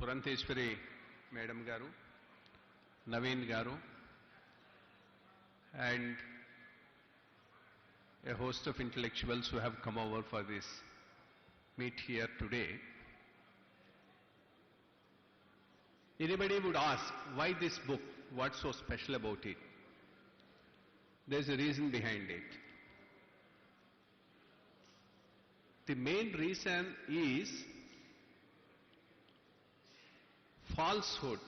Puranteshwari Madam Garu, Naveen Garu, and a host of intellectuals who have come over for this meet here today. Anybody would ask, why this book? What's so special about it? There's a reason behind it. The main reason is falsehood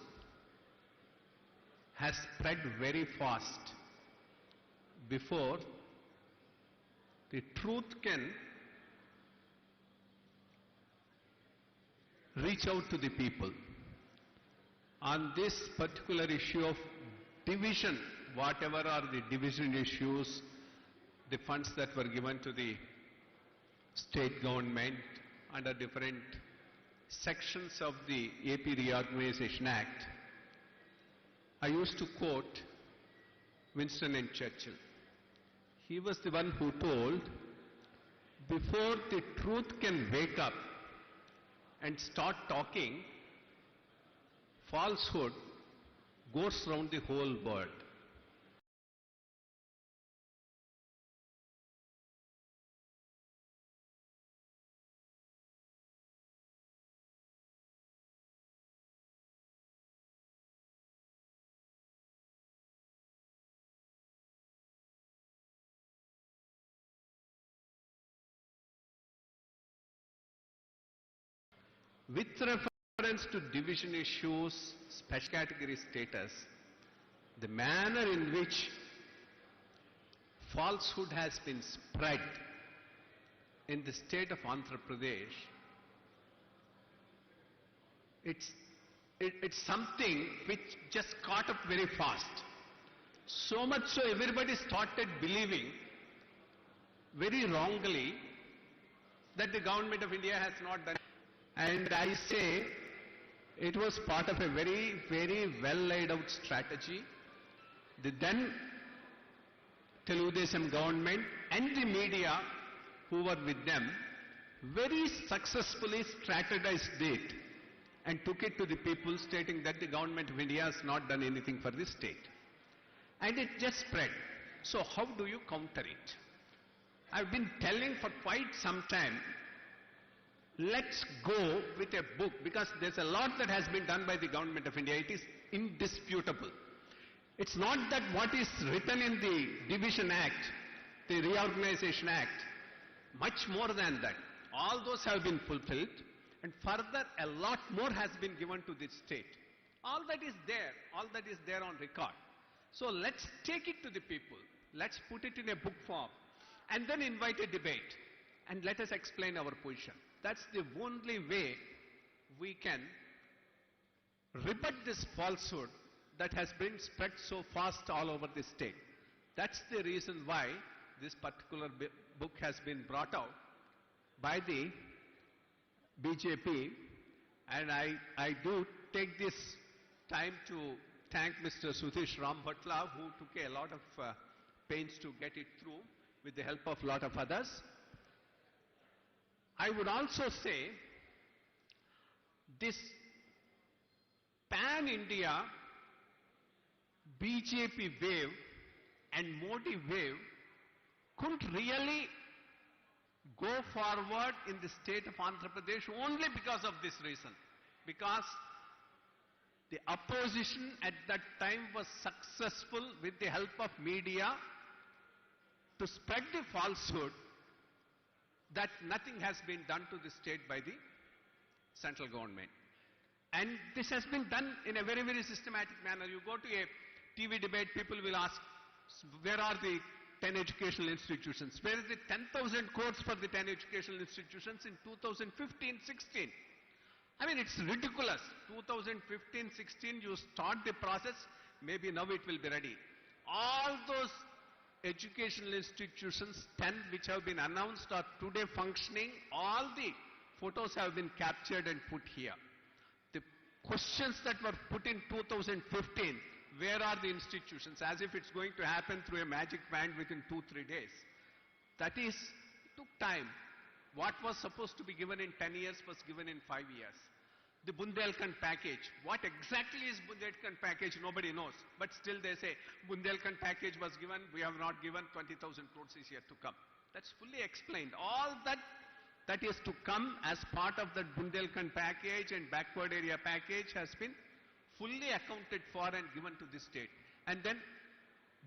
has spread very fast before the truth can reach out to the people. On this particular issue of division, whatever are the division issues, the funds that were given to the state government under different sections of the AP Reorganization Act, I used to quote Winston and Churchill. He was the one who told, before the truth can wake up and start talking, falsehood goes round the whole world. With reference to division issues, special category status, the manner in which falsehood has been spread in the state of Andhra Pradesh, it's something which just caught up very fast. So much so everybody started believing very wrongly that the government of India has not done. And I say it was part of a very, very well laid out strategy. The then Telugu government and the media who were with them very successfully strategized it and took it to the people, stating that the government of India has not done anything for the state. And it just spread. So how do you counter it? I've been telling for quite some time, let's go with a book, because there's a lot that has been done by the government of India. It is indisputable. It's not that what is written in the Division Act, the Reorganization Act, much more than that. All those have been fulfilled, and further a lot more has been given to the state. All that is there on record. So let's take it to the people. Let's put it in a book form and then invite a debate and let us explain our position. That's the only way we can rebut this falsehood that has been spread so fast all over the state. That's the reason why this particular book has been brought out by the BJP, and I do take this time to thank Mr. Sutish Rambhatla, who took a lot of pains to get it through with the help of a lot of others. I would also say this pan-India BJP wave and Modi wave couldn't really go forward in the state of Andhra Pradesh only because of this reason. Because the opposition at that time was successful with the help of media to spread the falsehood that nothing has been done to the state by the central government. And this has been done in a very, very systematic manner. You go to a TV debate, people will ask, where are the 10 educational institutions? Where is the 10,000 crores for the 10 educational institutions in 2015-16? I mean, it's ridiculous. 2015-16, you start the process, maybe now it will be ready. All those educational institutions, 10 which have been announced are today functioning. All the photos have been captured and put here. The questions that were put in 2015, where are the institutions? As if it's going to happen through a magic wand within 2-3 days. That is, it took time. What was supposed to be given in 10 years was given in 5 years. The Bundelkhand package. What exactly is Bundelkhand package? Nobody knows. But still they say, Bundelkhand package was given, we have not given, 20,000 crores is yet to come. That's fully explained. All that is to come as part of the Bundelkhand package and backward area package has been fully accounted for and given to the state. And then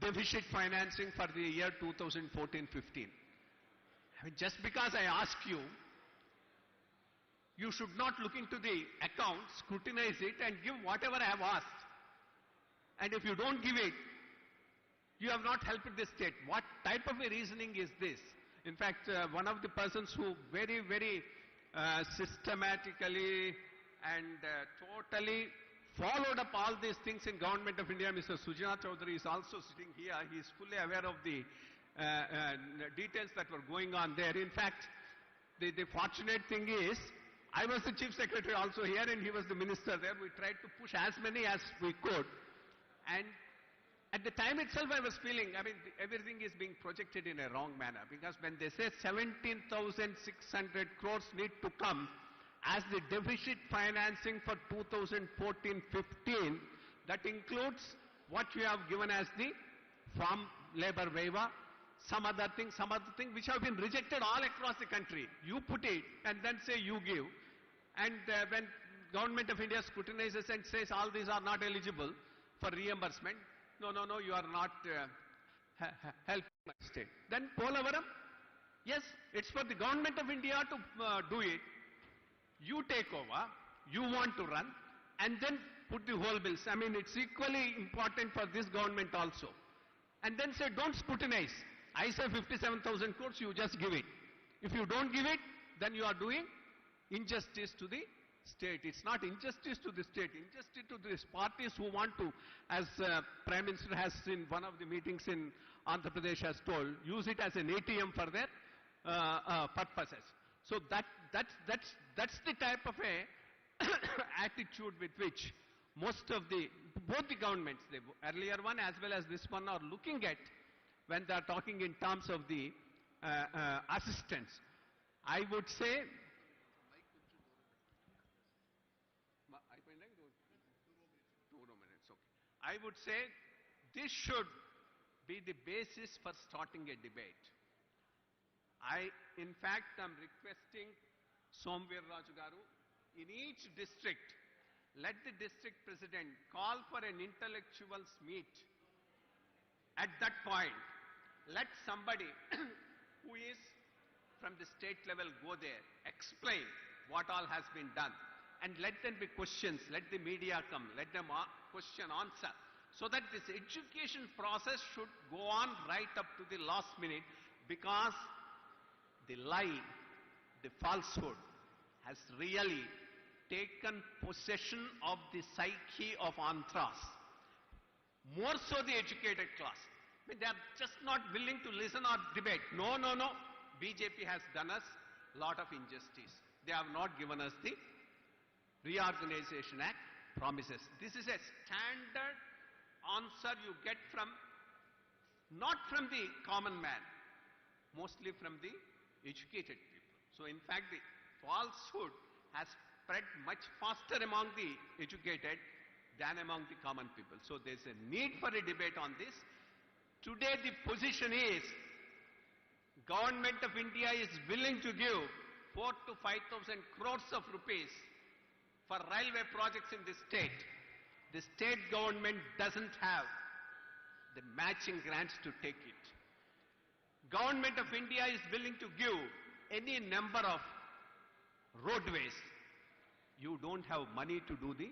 deficit financing for the year 2014-15. I mean, just because I ask you, you should not look into the account, scrutinize it and give whatever I have asked. And if you don't give it, you have not helped the state. What type of a reasoning is this? In fact, one of the persons who very, very systematically and totally followed up all these things in Government of India, Mr. Sujana Chaudhary is also sitting here. He is fully aware of the details that were going on there. In fact, the fortunate thing is, I was the Chief Secretary also here and he was the Minister there. We tried to push as many as we could. And at the time itself I was feeling, I mean, everything is being projected in a wrong manner. Because when they say 17,600 crores need to come as the deficit financing for 2014-15, that includes what you have given as the farm labor waiver, some other thing, which have been rejected all across the country. You put it and then say you give. And when Government of India scrutinizes and says all these are not eligible for reimbursement, no, you are not helping my state. Then Polavaram, yes, it's for the Government of India to do it. You take over, you want to run, and then put the whole bills. I mean, it's equally important for this government also. And then say, don't scrutinize. I say 57,000 crores, you just give it. If you don't give it, then you are doing injustice to the state. It's not injustice to the state, injustice to these parties who want to, as Prime Minister has in one of the meetings in Andhra Pradesh has told, use it as an ATM for their purposes. So that's the type of a attitude with which most of both the governments, the earlier one as well as this one, are looking at when they are talking in terms of the assistance. I would say, I would say this should be the basis for starting a debate. In fact, am requesting Somveer Raju Garu, in each district, let the district president call for an intellectuals meet. At that point, let somebody who is from the state level go there, explain what all has been done, and let them be questions, let the media come, let them question, answer, so that this education process should go on right up to the last minute, because the lie, the falsehood has really taken possession of the psyche of Andhras, more so the educated class. I mean, they are just not willing to listen or debate. No. BJP has done us a lot of injustice. They have not given us the Reorganization Act promises. This is a standard answer you get from, not from the common man, mostly from the educated people. So in fact, the falsehood has spread much faster among the educated than among the common people. So there's a need for a debate on this. Today the position is, Government of India is willing to give 4,000 to 5,000 crores of rupees for railway projects in the state. The state government doesn't have the matching grants to take it. Government of India is willing to give any number of roadways. You don't have money to do the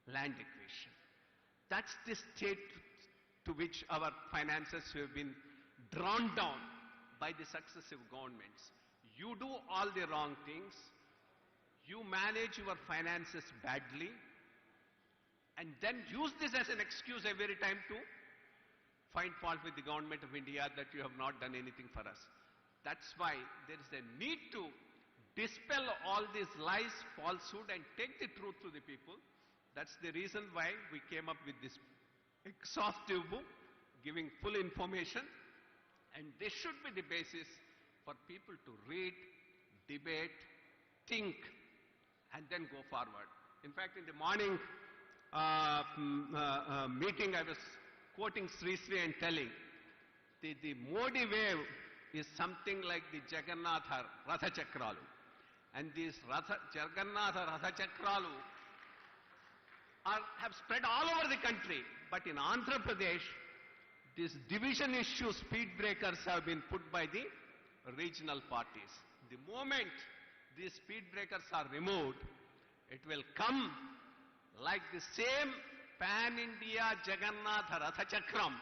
land acquisition. That's the state to which our finances have been drawn down by the successive governments. You do all the wrong things, you manage your finances badly, and then use this as an excuse every time to find fault with the Government of India that you have not done anything for us. That's why there is a need to dispel all these lies, falsehood, and take the truth to the people. That's the reason why we came up with this exhaustive book, giving full information, and this should be the basis for people to read, debate, think, and then go forward. In fact, in the morning meeting, I was quoting Sri Sri and telling, the Modi wave is something like the Jagannatha Ratha Chakralu. And these Jagannatha Ratha Chakralu have spread all over the country. But in Andhra Pradesh, these division issue speed breakers have been put by the regional parties. The moment these speed breakers are removed, it will come like the same pan-India Jagannatha Ratha Chakram.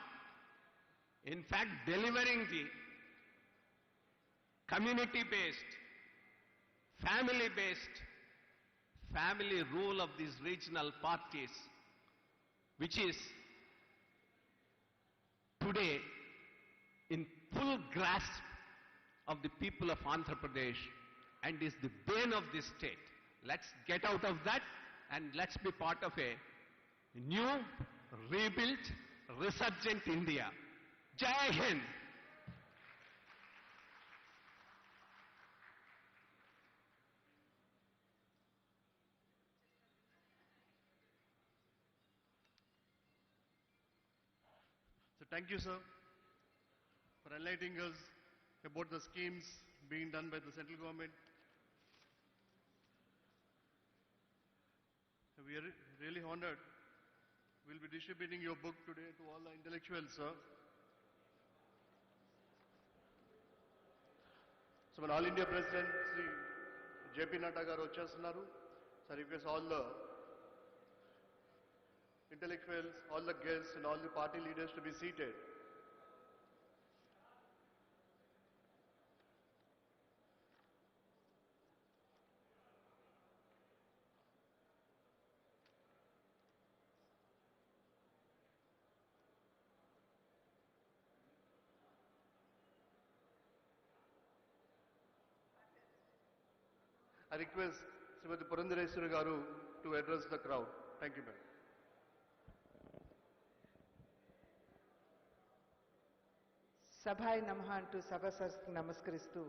In fact, delivering the community-based, family-based, family rule of these regional parties, which is today in full grasp of the people of Andhra Pradesh and is the bane of this state. Let's get out of that and let's be part of a new, rebuilt, resurgent India. Jai Hind! So thank you, sir, for enlightening us about the schemes being done by the central government. We are really honored. We'll be distributing your book today to all the intellectuals, sir. So, మన All India President, Sri J.P. Nadda garu వచ్చేస్తున్నారు. So, I request all the intellectuals, all the guests and all the party leaders to be seated. I request Srimati Purandareswari garu to address the crowd. Thank you, madam. సభాయ నమః అంటూ సభ సరస్సుకు నమస్కరిస్తూ,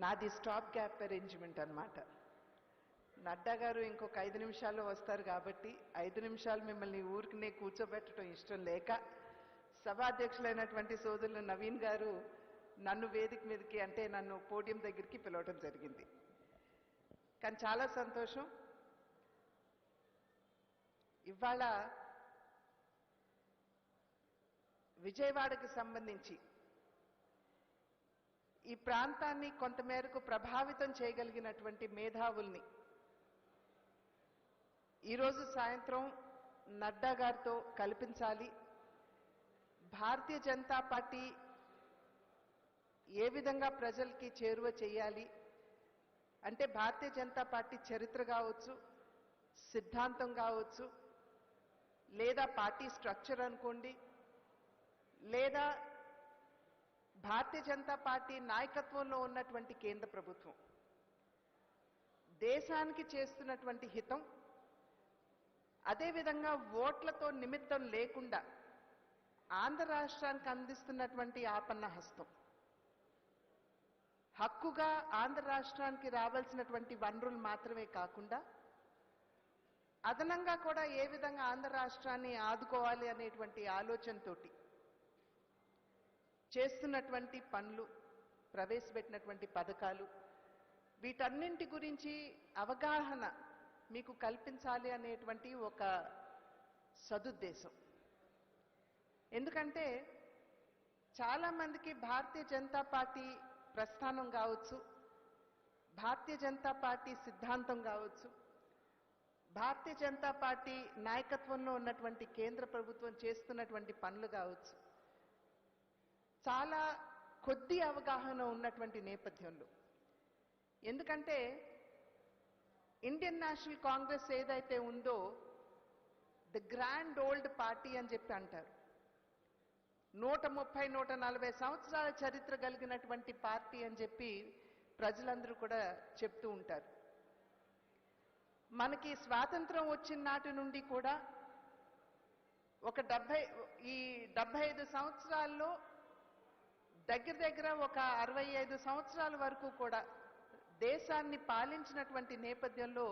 నాది stop gap arrangement అన్నమాట. నడ్డా గారు ఇంకొక 5 నిమిషాల్లో వస్తారు కాబట్టి 5 నిమిషాలు మిమ్మల్ని ఊరికినే కూర్చోబెట్టడం ఇష్టం లేక సభాధ్యక్షులైనటువంటి సోదరులు నవీన్ గారు నన్ను వేదిక మీదకి, అంటే నన్ను పోడియం దగ్గరికి పిలవడం జరిగింది. కానీ చాలా సంతోషం, ఇవాళ విజయవాడకు సంబంధించి ఈ ప్రాంతాన్ని కొంతమేరకు ప్రభావితం చేయగలిగినటువంటి మేధావుల్ని ఈరోజు సాయంత్రం నడ్డా గారితో కల్పించాలి. భారతీయ జనతా పార్టీ ఏ విధంగా ప్రజలకి చేరువ చేయాలి అంటే, భారతీయ జనతా పార్టీ చరిత్ర కావచ్చు, సిద్ధాంతం కావచ్చు, లేదా పార్టీ స్ట్రక్చర్ అనుకోండి, లేదా భారతీయ జనతా పార్టీ నాయకత్వంలో ఉన్నటువంటి కేంద్ర ప్రభుత్వం దేశానికి చేస్తున్నటువంటి హితం, అదేవిధంగా ఓట్లతో నిమిత్తం లేకుండా ఆంధ్ర రాష్ట్రానికి అందిస్తున్నటువంటి ఆపన్న హస్తం, హక్కుగా ఆంధ్ర రాష్ట్రానికి రావాల్సినటువంటి వనరులు మాత్రమే కాకుండా అదనంగా కూడా ఏ విధంగా ఆంధ్ర రాష్ట్రాన్ని ఆదుకోవాలి అనేటువంటి ఆలోచనతోటి చేస్తున్నటువంటి పనులు, ప్రవేశపెట్టినటువంటి పథకాలు, వీటన్నింటి గురించి అవగాహన మీకు కల్పించాలి అనేటువంటి ఒక సదుద్దేశం. ఎందుకంటే చాలామందికి భారతీయ జనతా పార్టీ ప్రస్థానం కావచ్చు, భారతీయ జనతా పార్టీ సిద్ధాంతం కావచ్చు, భారతీయ జనతా పార్టీ నాయకత్వంలో ఉన్నటువంటి కేంద్ర ప్రభుత్వం చేస్తున్నటువంటి పనులు కావచ్చు, చాలా కొద్ది అవగాహన ఉన్నటువంటి నేపథ్యంలో, ఎందుకంటే ఇండియన్ నేషనల్ కాంగ్రెస్ ఏదైతే ఉందో ది గ్రాండ్ ఓల్డ్ పార్టీ అని చెప్పి అంటారు. 130-140 సంవత్సరాల చరిత్ర కలిగినటువంటి పార్టీ అని చెప్పి ప్రజలందరూ కూడా చెప్తూ ఉంటారు. మనకి స్వాతంత్రం వచ్చిన నాటి నుండి కూడా ఒక 75 సంవత్సరాల్లో దగ్గర దగ్గర ఒక 65 సంవత్సరాల వరకు కూడా దేశాన్ని పాలించినటువంటి నేపథ్యంలో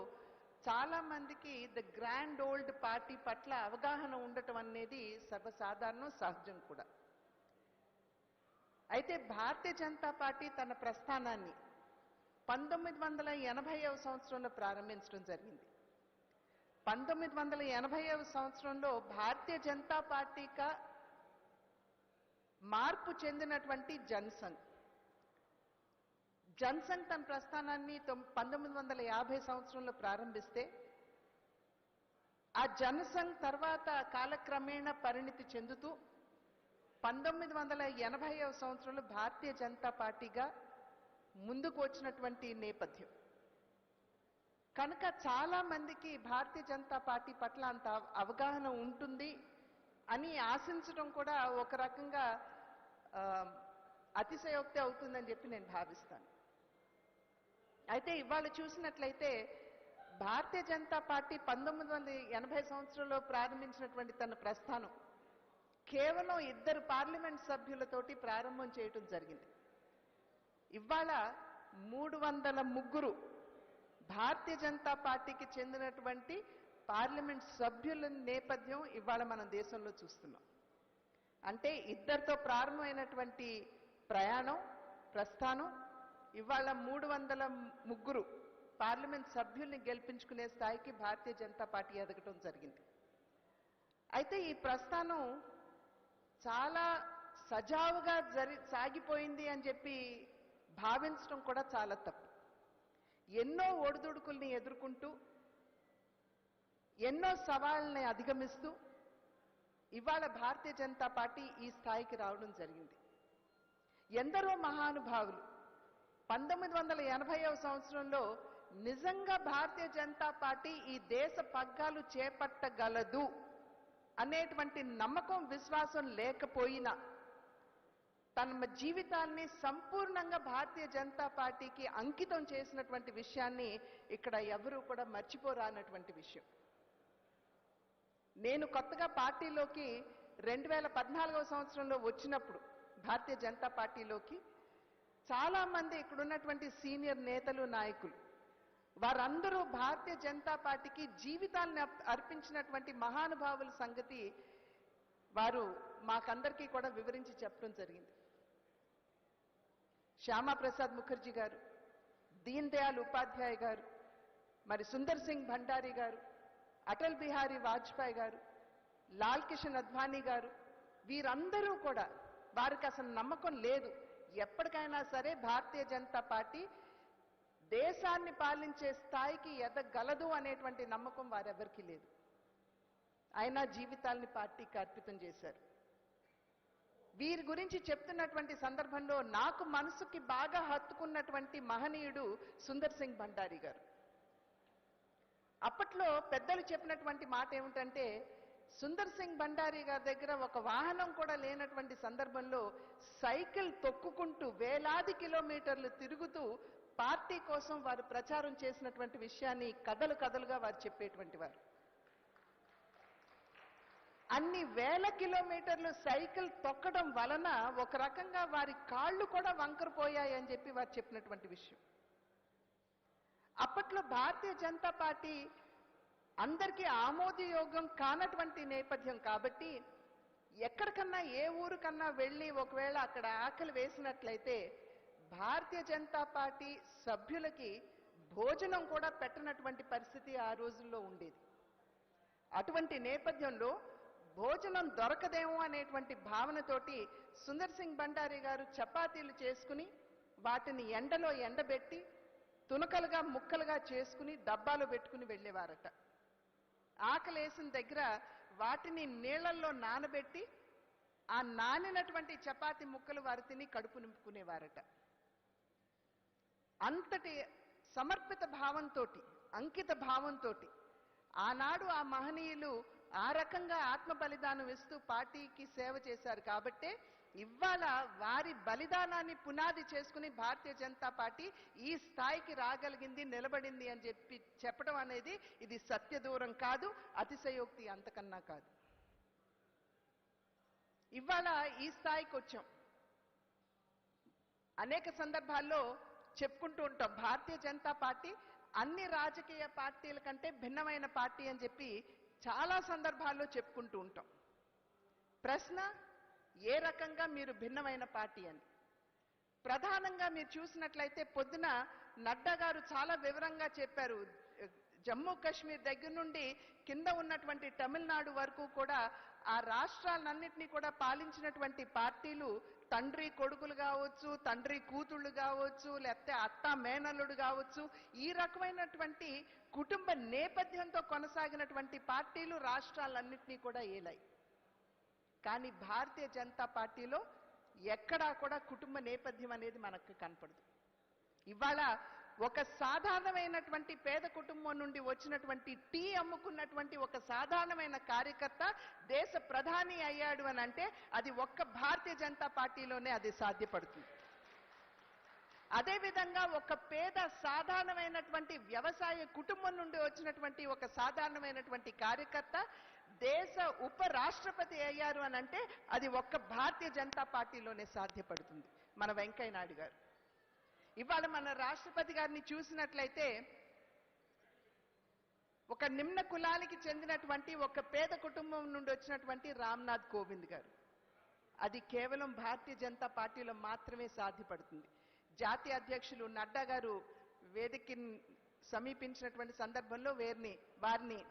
చాలా మందికి ద గ్రాండ్ ఓల్డ్ పార్టీ పట్ల అవగాహన ఉండటం అనేది సర్వసాధారణం, సహజం కూడా. అయితే భారతీయ జనతా పార్టీ తన ప్రస్థానాన్ని 1980వ సంవత్సరంలో ప్రారంభించడం జరిగింది. 1980వ సంవత్సరంలో భారతీయ జనతా పార్టీగా మార్పు చెందినటువంటి జనసంఘ్ తన ప్రస్థానాన్ని 1950 సంవత్సరంలో ప్రారంభిస్తే ఆ జనసంఘ్ తర్వాత కాలక్రమేణా పరిణితి చెందుతూ 1980వ సంవత్సరంలో భారతీయ జనతా పార్టీగా ముందుకు వచ్చినటువంటి నేపథ్యం కనుక చాలా మందికి భారతీయ జనతా పార్టీ పట్ల అంత అవగాహన ఉంటుంది అని ఆశించడం కూడా ఒక రకంగా అతిశయోక్తి అవుతుందని చెప్పి నేను భావిస్తాను. అయితే ఇవాళ చూసినట్లయితే భారతీయ జనతా పార్టీ 1980 సంవత్సరంలో ప్రారంభించినటువంటి తన ప్రస్థానం కేవలం 2 పార్లమెంట్ సభ్యులతోటి ప్రారంభం చేయటం జరిగింది. ఇవాళ 303 భారతీయ జనతా పార్టీకి చెందినటువంటి పార్లమెంట్ సభ్యుల నేపథ్యం ఇవాళ మన దేశంలో చూస్తున్నాం. అంటే 2తో ప్రారంభమైనటువంటి ప్రస్థానం ఇవాళ 303 పార్లమెంట్ సభ్యుల్ని గెలిపించుకునే స్థాయికి భారతీయ జనతా పార్టీ ఎదగటం జరిగింది. అయితే ఈ ప్రస్థానం చాలా సజావుగా సాగిపోయింది అని చెప్పి భావించడం కూడా చాలా తప్పు. ఎన్నో ఒడిదుడుకుల్ని ఎదుర్కొంటూ ఎన్నో సవాళ్ళని అధిగమిస్తూ ఇవాళ భారతీయ జనతా పార్టీ ఈ స్థాయికి రావడం జరిగింది. ఎందరో మహానుభావులు 1980వ సంవత్సరంలో నిజంగా భారతీయ జనతా పార్టీ ఈ దేశ పగ్గాలు చేపట్టగలదు అనేటువంటి నమ్మకం, విశ్వాసం లేకపోయినా తమ జీవితాన్ని సంపూర్ణంగా భారతీయ జనతా పార్టీకి అంకితం చేసినటువంటి విషయాన్ని ఇక్కడ ఎవరూ కూడా మర్చిపోరానటువంటి విషయం. నేను కొత్తగా పార్టీలోకి 2014వ సంవత్సరంలో వచ్చినప్పుడు భారతీయ జనతా పార్టీలోకి చాలా మంది ఇక్కడ ఉన్నటువంటి సీనియర్ నేతలు, నాయకులు వారందరూ భారతీయ జనతా పార్టీకి జీవితాన్ని అర్పించినటువంటి మహానుభావుల సంగతి వారు మాకందరికీ కూడా వివరించి చెప్పడం జరిగింది. శ్యామాప్రసాద్ ముఖర్జీ గారు, దీన్ దయాళ్ ఉపాధ్యాయ గారు, మరి సుందర్ సింగ్ భండారీ గారు, అటల్ బిహారీ వాజ్పేయి గారు, లాల్ కిషన్ అద్వానీ గారు, వీరందరూ కూడా వారికి అసలు నమ్మకం లేదు, ఎప్పటికైనా సరే భారతీయ జనతా పార్టీ దేశాన్ని పాలించే స్థాయికి ఎదగలదు అనేటువంటి నమ్మకం వారెవరికీ లేదు. అయినా జీవితాల్ని పార్టీకి అర్పితం చేశారు. వీరి గురించి చెప్తున్నటువంటి సందర్భంలో నాకు మనసుకి బాగా హత్తుకున్నటువంటి మహనీయుడు సుందర్ సింగ్ భండారీ గారు. అప్పట్లో పెద్దలు చెప్పినటువంటి మాట ఏమిటంటే, సుందర్ సింగ్ భండారీ గారి దగ్గర ఒక వాహనం కూడా లేనటువంటి సందర్భంలో సైకిల్ తొక్కుకుంటూ వేలాది కిలోమీటర్లు తిరుగుతూ పార్టీ కోసం వారు ప్రచారం చేసినటువంటి విషయాన్ని కథలుగా వారు చెప్పేటువంటి వారు. అన్ని వేల కిలోమీటర్లు సైకిల్ తొక్కడం వలన ఒక రకంగా వారి కాళ్ళు కూడా వంకరపోయాయి అని చెప్పి వారు చెప్పినటువంటి విషయం. అప్పట్లో భారతీయ జనతా పార్టీ అందరికీ ఆమోదయోగ్యం కానటువంటి నేపథ్యం కాబట్టి ఎక్కడికన్నా ఏ ఊరికన్నా వెళ్ళి ఒకవేళ అక్కడ ఆకలి వేసినట్లయితే భారతీయ జనతా పార్టీ సభ్యులకి భోజనం కూడా పెట్టనటువంటి పరిస్థితి ఆ రోజుల్లో ఉండేది. అటువంటి నేపథ్యంలో భోజనం దొరకదేమో అనేటువంటి భావనతోటి సుందర్ సింగ్ భండారీ గారు చపాతీలు చేసుకుని వాటిని ఎండలో ఎండబెట్టి తునకలుగా ముక్కలుగా చేసుకుని డబ్బాలో పెట్టుకుని వెళ్ళేవారట. ఆకలేసిన దగ్గర వాటిని నీళ్లలో నానబెట్టి ఆ నానినటువంటి చపాతీ ముక్కలు వారు తిని కడుపు నింపుకునేవారట. అంతటి సమర్పిత భావంతో, అంకిత భావంతో ఆనాడు ఆ మహనీయులు ఆ రకంగా ఆత్మ బలిదానం ఇస్తూ పార్టీకి సేవ చేశారు. కాబట్టే ఇవాళ వారి బలిదానాన్ని పునాది చేసుకుని భారతీయ జనతా పార్టీ ఈ స్థాయికి రాగలిగింది, నిలబడింది అని చెప్పడం అనేది ఇది సత్యదూరం కాదు, అతిశయోక్తి అంతకన్నా కాదు. ఇవాళ ఈ స్థాయికి వచ్చాం. అనేక సందర్భాల్లో చెప్పుకుంటూ ఉంటాం భారతీయ జనతా పార్టీ అన్ని రాజకీయ పార్టీల కంటే భిన్నమైన పార్టీ అని చెప్పి చాలా సందర్భాల్లో చెప్పుకుంటూ ఉంటాం. ప్రశ్న, ఏ రకంగా మీరు భిన్నమైన పార్టీ అని? ప్రధానంగా మీరు చూసినట్లయితే పొద్దున నడ్డా గారు చాలా వివరంగా చెప్పారు. జమ్మూ కాశ్మీర్ దగ్గర నుండి కింద ఉన్నటువంటి తమిళనాడు వరకు కూడా ఆ రాష్ట్రాలన్నింటినీ కూడా పాలించినటువంటి పార్టీలు తండ్రి కొడుకులు కావచ్చు, తండ్రి కూతుళ్ళు కావచ్చు, లేకపోతే అత్త మేనల్లుడు కావచ్చు, ఈ రకమైనటువంటి కుటుంబ నేపథ్యంతో కొనసాగినటువంటి పార్టీలు రాష్ట్రాలన్నింటినీ కూడా ఏలాయి. కానీ భారతీయ జనతా పార్టీలో ఎక్కడా కూడా కుటుంబ నేపథ్యం అనేది మనకు కనపడదు. ఇవాళ ఒక సాధారణమైనటువంటి పేద కుటుంబం నుండి వచ్చినటువంటి టీ అమ్ముకున్నటువంటి ఒక సాధారణమైన కార్యకర్త దేశ ప్రధాని అయ్యాడు అని అంటే అది ఒక్క భారతీయ జనతా పార్టీలోనే అది సాధ్యపడుతుంది. అదేవిధంగా ఒక పేద సాధారణమైనటువంటి వ్యవసాయ కుటుంబం నుండి వచ్చినటువంటి ఒక సాధారణమైనటువంటి కార్యకర్త దేశ ఉప రాష్ట్రపతి అయ్యారు అని అంటే అది ఒక్క భారతీయ జనతా పార్టీలోనే సాధ్యపడుతుంది. మన వెంకయ్య నాయుడు గారు ఇవాళ మన రాష్ట్రపతి గారిని చూసినట్లయితే ఒక నిమ్న కులానికి చెందినటువంటి ఒక పేద కుటుంబం నుండి వచ్చినటువంటి రామ్నాథ్ కోవింద్ గారు. అది కేవలం భారతీయ జనతా పార్టీలో మాత్రమే సాధ్యపడుతుంది. జాతీయ అధ్యక్షులు నడ్డా గారు వేదికని సమీపించినటువంటి సందర్భంలో వారిని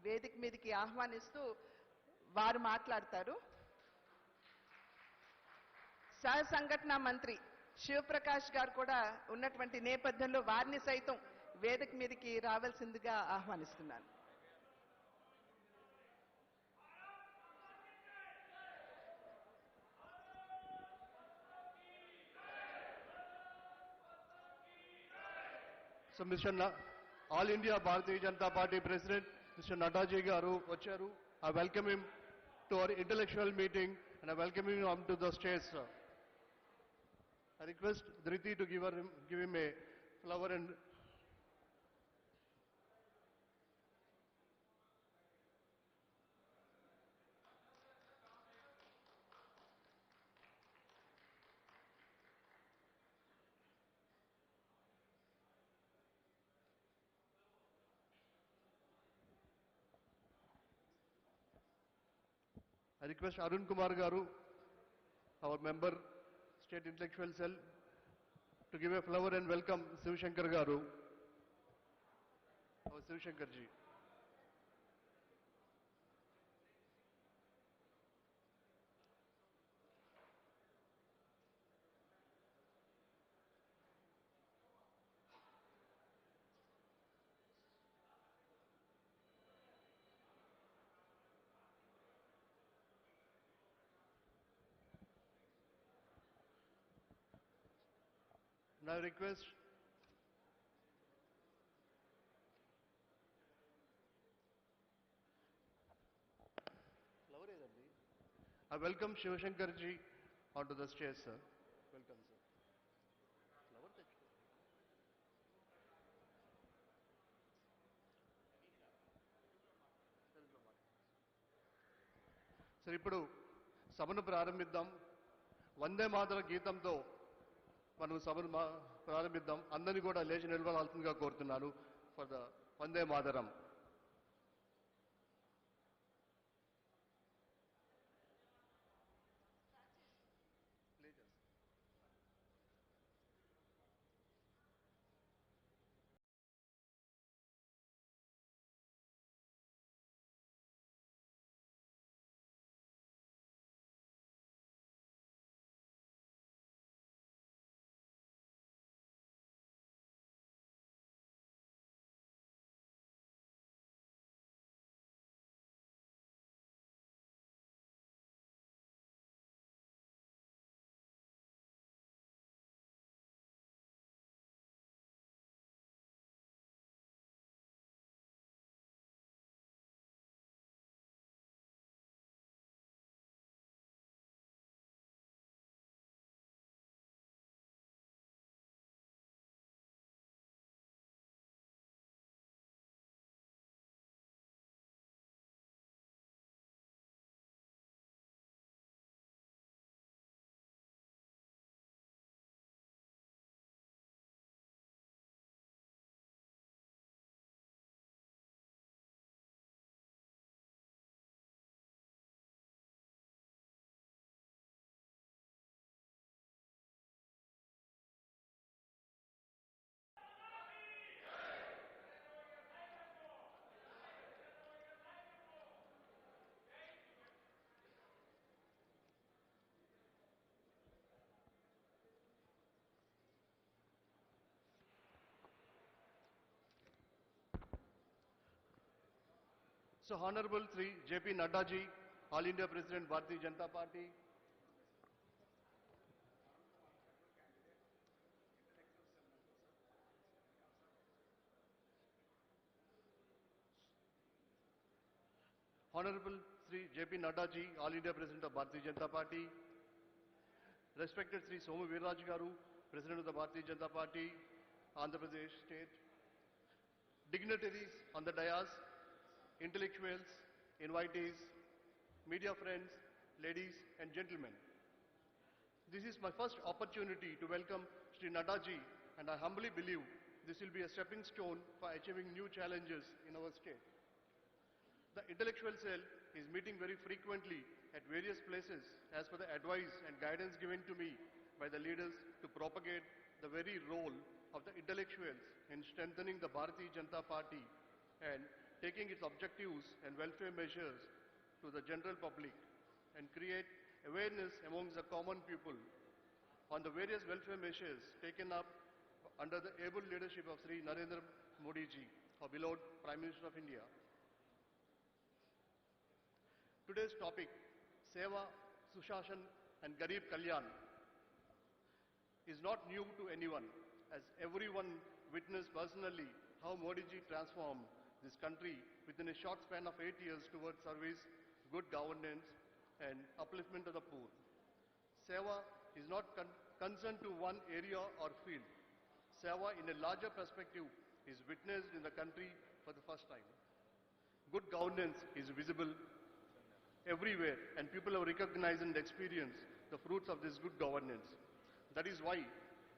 వేదిక మీదకి ఆహ్వానిస్తూ వారు మాట్లాడతారు. సహ సంఘటన మంత్రి శివప్రకాష్ గారు కూడా ఉన్నటువంటి నేపథ్యంలో వారిని సైతం వేదిక మీదకి రావాల్సిందిగా ఆహ్వానిస్తున్నాను. So, All India Bharatiya Janata Party President, Mr. Nadda ji garu vacharu. I welcome him to our intellectual meeting and I welcome him onto the stage, sir. I request Dhriti to give him a flower and I request Arun Kumar Garu, our member, State Intellectual Cell, to give a flower and welcome Shiv Shankar Garu, our Shiv Shankar ji. Now I request I welcome Shiv Shankar ji onto the stage, sir. Welcome, sir. Sir, ఇప్పుడు సభను ప్రారంభిద్దాం. వందే మాతర గీతంతో మనం సభను ప్రారంభిద్దాం. అందరినీ కూడా లేచి నిలబడాల్సిందిగా కోరుతున్నాను for the Vande Mataram. So Honorable Sri J.P. Nadda ji, All India President, Bharatiya Janata Party. Honorable Sri J.P. Nadda ji, All India President of Bharatiya Janata Party. Respected Sri Somu Viraj Garu, President of the Bharatiya Janata Party, Andhra Pradesh State. Dignitaries on the dais, intellectuals, invitees, media friends, ladies and gentlemen. This is my first opportunity to welcome Sri Nadda ji, and I humbly believe this will be a stepping stone for achieving new challenges in our state. The intellectual cell is meeting very frequently at various places as per the advice and guidance given to me by the leaders to propagate the very role of the intellectuals in strengthening the Bharatiya Janata Party and taking its objectives and welfare measures to the general public and create awareness amongst the common people on the various welfare measures taken up under the able leadership of Sri Narendra Modi ji, our beloved Prime Minister of India. Today's topic, Seva, Sushashan and Garib Kalyan, is not new to anyone, as everyone witnessed personally how Modi ji transformed this country within a short span of 8 years towards service, good governance and upliftment of the poor. Seva is not concerned to one area or field. Seva in a larger perspective is witnessed in the country for the first time. Good governance is visible everywhere and people have recognized and experienced the fruits of this good governance. That is why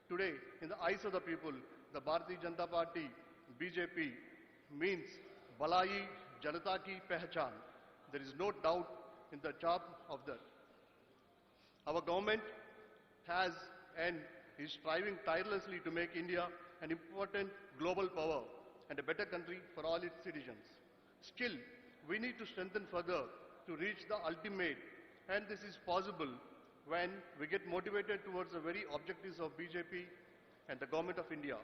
today, in the eyes of the people, the Bharatiya Janata Party, BJP, means Balai Janata Ki Pehchan. There is no doubt in the job of that. Our government has and is striving tirelessly to make India an important global power and a better country for all its citizens. Still, we need to strengthen further to reach the ultimate, and this is possible when we get motivated towards the very objectives of BJP and the Government of India.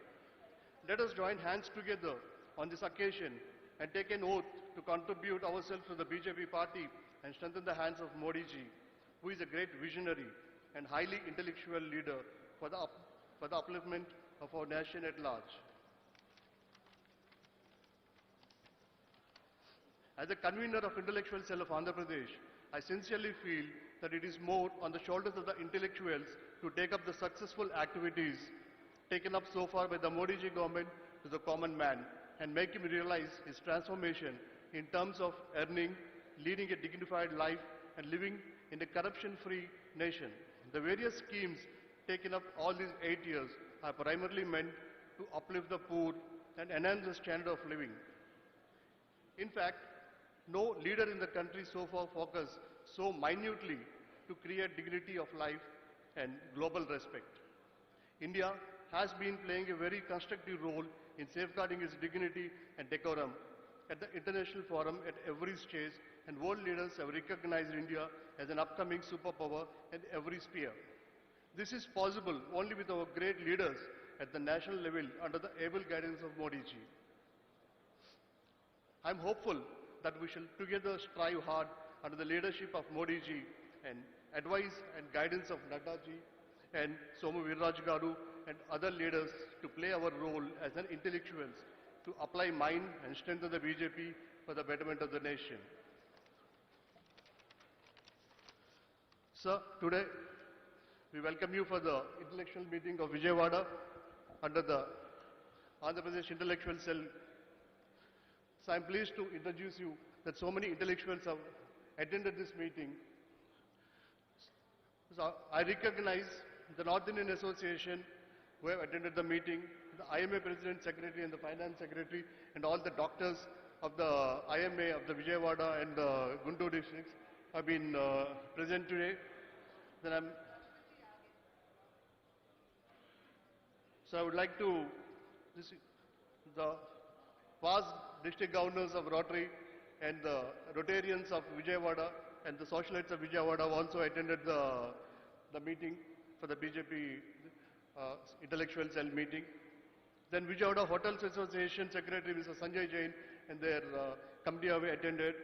Let us join hands together on this occasion and take an oath to contribute ourselves to the BJP party and strengthen the hands of Modi ji, who is a great visionary and highly intellectual leader for the upliftment of our nation at large. As a convener of intellectual cell of Andhra Pradesh, I sincerely feel that it is more on the shoulders of the intellectuals to take up the successful activities taken up so far by the Modi ji government to the common man and make him realize his transformation in terms of earning, leading a dignified life and living in a corruption-free nation. The various schemes taken up all these 8 years are primarily meant to uplift the poor and enhance the standard of living. In fact, no leader in the country so far focused so minutely to create dignity of life and global respect. India has been playing a very constructive role in safeguarding its dignity and decorum at the international forum at every stage, and world leaders have recognized India as an upcoming superpower at every sphere. This is possible only with our great leaders at the national level under the able guidance of Modi ji. I am hopeful that we shall together strive hard under the leadership of Modi ji and advice and guidance of Nadda ji and Somu Viraj Garu and other leaders to play our role as an intellectuals to apply mind and strengthen the BJP for the betterment of the nation. Sir, today we welcome you for the intellectual meeting of Vijayawada under the Andhra Pradesh Intellectual Cell. So I am pleased to introduce you that so many intellectuals have attended this meeting. So I recognize the North Indian Association who have attended the meeting, the IMA President, Secretary and the Finance Secretary and all the doctors of the IMA of the Vijayawada and the Guntur districts have been present today. Then so I would like to, the past district governors of Rotary and the Rotarians of Vijayawada and the socialites of Vijayawada have also attended the meeting for the BJP intellectual cell meeting. Then Vijayawada Hotels Association Secretary Mr. Sanjay Jain and their committee have attended.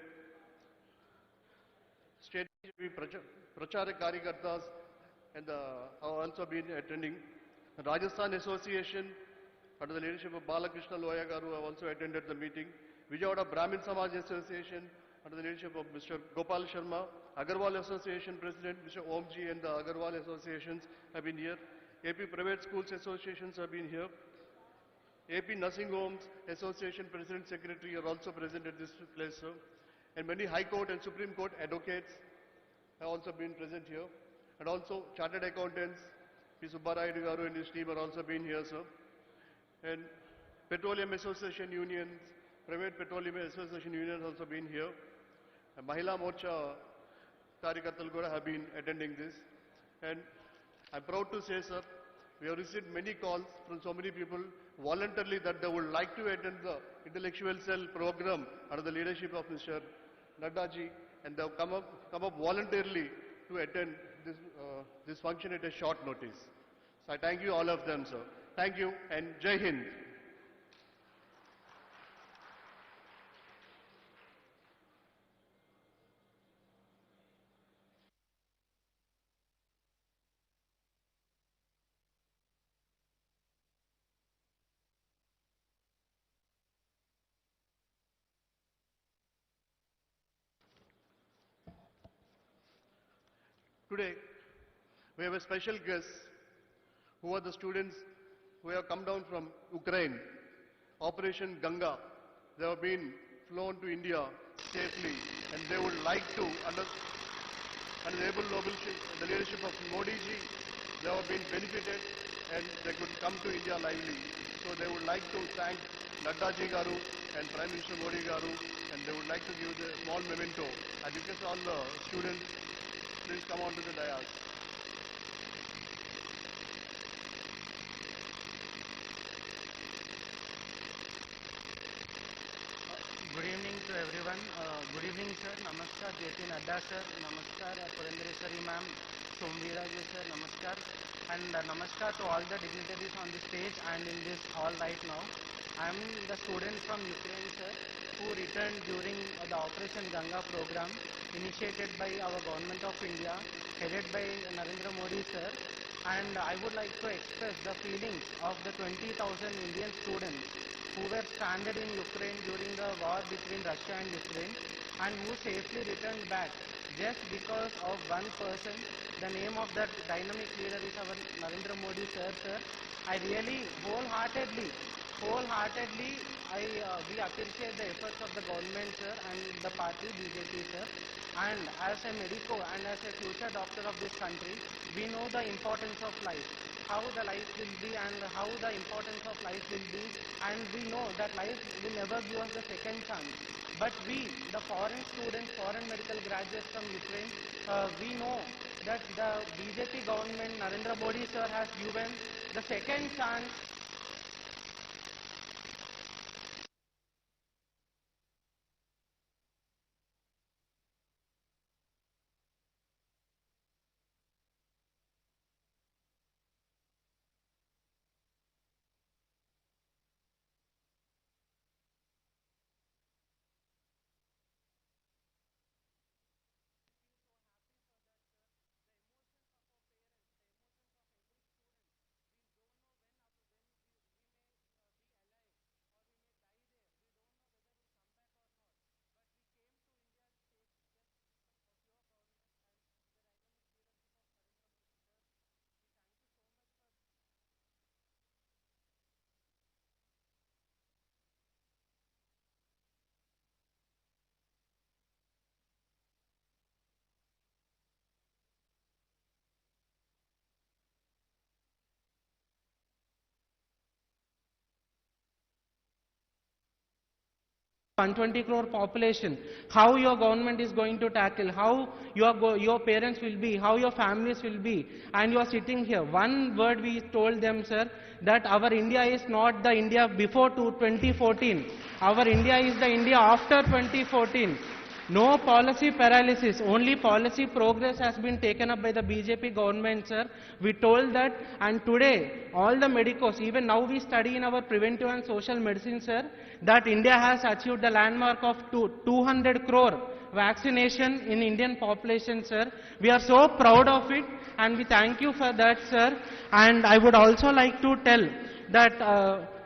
State Prachara Karyakartas and have also been attending. The Rajasthan Association, under the leadership of Balakrishna Loya Garu, have also attended the meeting. Vijayawada Brahmin Samaj Association, under the leadership of Mr. Gopal Sharma. Agarwal Association President, Mr. Omji, and the Agarwal Associations have been here. AP Private Schools Associations have been here. AP Nursing Homes Association President Secretary are also present at this place, sir. And many High Court and Supreme Court advocates have also been present here. And also Chartered Accountants, P. Subbarayadu Garu and his team are also been here, sir. And Petroleum Association Unions, Private Petroleum Association Unions also been here. And Mahila Morcha Karyakartal Kuda have been attending this. And I'm proud to say, sir, we have received many calls from so many people voluntarily that they would like to attend the intellectual cell program under the leadership of Mr. Nadda ji, and they have come up voluntarily to attend this function at a short notice. So I thank you all of them, sir. Thank you and Jai Hind. Today, we have a special guest who are the students who have come down from Ukraine, Operation Ganga. They have been flown to India safely, and they would like to, under the able the leadership of Modi ji, they have been benefited and they could come to India lively. So they would like to thank Nadda ji Garu and Prime Minister Modi Garu, and they would like to give the small memento. I request all the students, please come on to the dais. Good evening to everyone. Good evening, sir. Namaskar, JP Nadda sir. Namaskar, Purandreswari ma'am, Somveera ji sir. Namaskar. And namaskar to all the dignitaries on the stage and in this hall right now. I am the student from Ukraine, sir, who returned during the Operation Ganga program initiated by our Government of India, headed by Narendra Modi, sir. And I would like to express the feelings of the 20,000 Indian students who were stranded in Ukraine during the war between Russia and Ukraine and who safely returned back just because of one person. The name of that dynamic leader is our Narendra Modi, sir. I really wholeheartedly, we appreciate the efforts of the government, sir, and the party BJP, sir. And as a medico and as a future doctor of this country, we know the importance of life, how the life will be and how the importance of life will be, and we know that life will never give us the second chance. But we, the foreign students, foreign medical graduates from Ukraine, we know that the BJP government, Narendra Modi sir, has given the second chance. $120 crore population, how your government is going to tackle, how your parents will be, how your families will be, and you are sitting here. One word we told them, sir, that our India is not the India before 2014. Our India is the India after 2014. No policy paralysis, only policy progress has been taken up by the BJP government, sir. We told that, and today all the medicos, even now we study in our preventive and social medicine, sir, that India has achieved the landmark of 200 crore vaccination in Indian population, sir. We are so proud of it, and we thank you for that, sir. And I would also like to tell that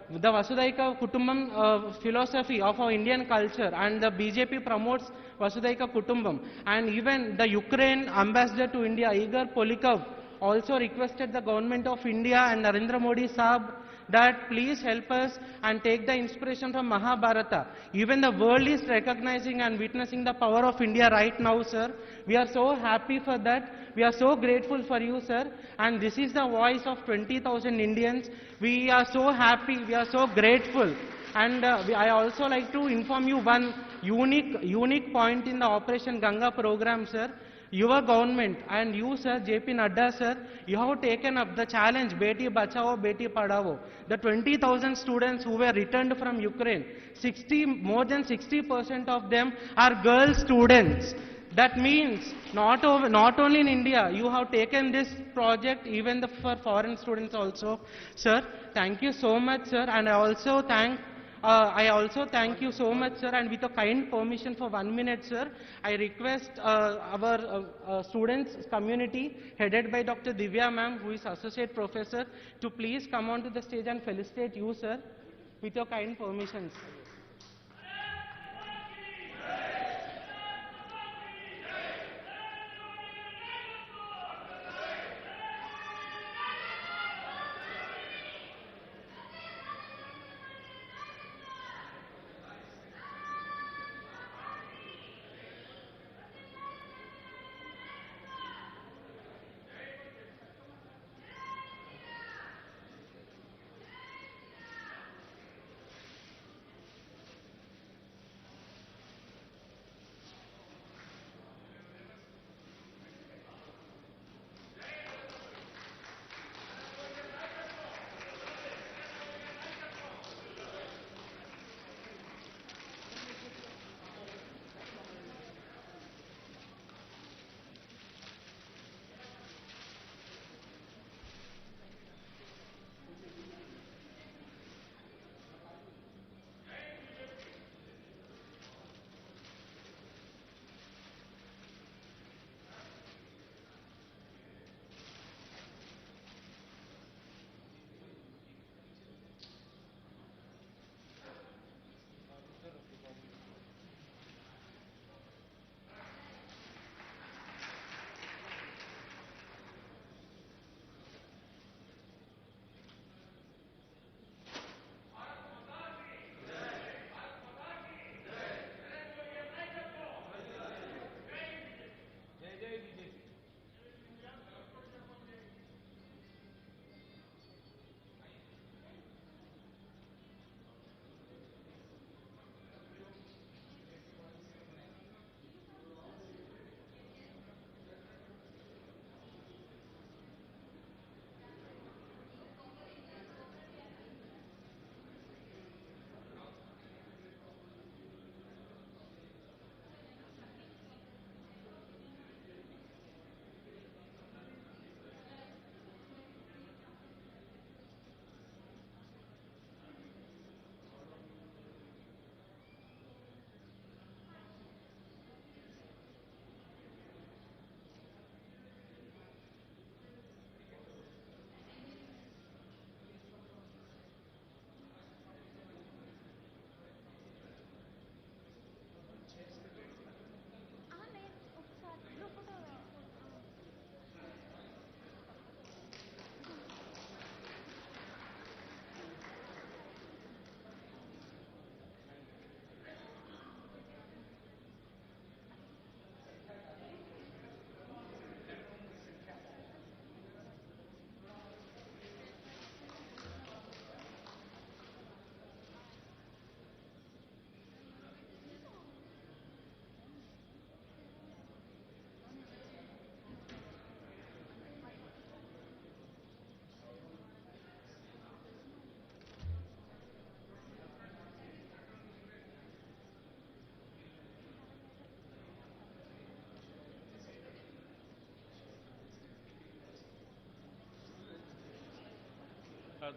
the Vasudaika Kutumbam philosophy of our Indian culture, and the BJP promotes Vasudaika Kutumbam, and even the Ukraine ambassador to India, Igor Polikov, also requested the government of India and Narendra Modi Saab that please help us and take the inspiration from Mahabharata. Even the world is recognizing and witnessing the power of India right now, sir. We are so happy for that. We are so grateful for you, sir. And this is the voice of 20,000 Indians. We are so happy. We are so grateful. And I also like to inform you one unique point in the Operation Ganga program, sir. Your government and you, sir, JP Nadda, sir, you have taken up the challenge, Beti Bachao, Beti Padhao. The 20,000 students who were returned from Ukraine, more than 60% of them are girl students. That means not only in India, you have taken this project even for foreign students also. Sir, thank you so much, sir, and I also thank you so much, sir, and with a kind permission for 1 minute, sir, I request our students community headed by Dr. Divya ma'am, who is Associate Professor, to please come onto the stage and felicitate you, sir, with your kind permissions.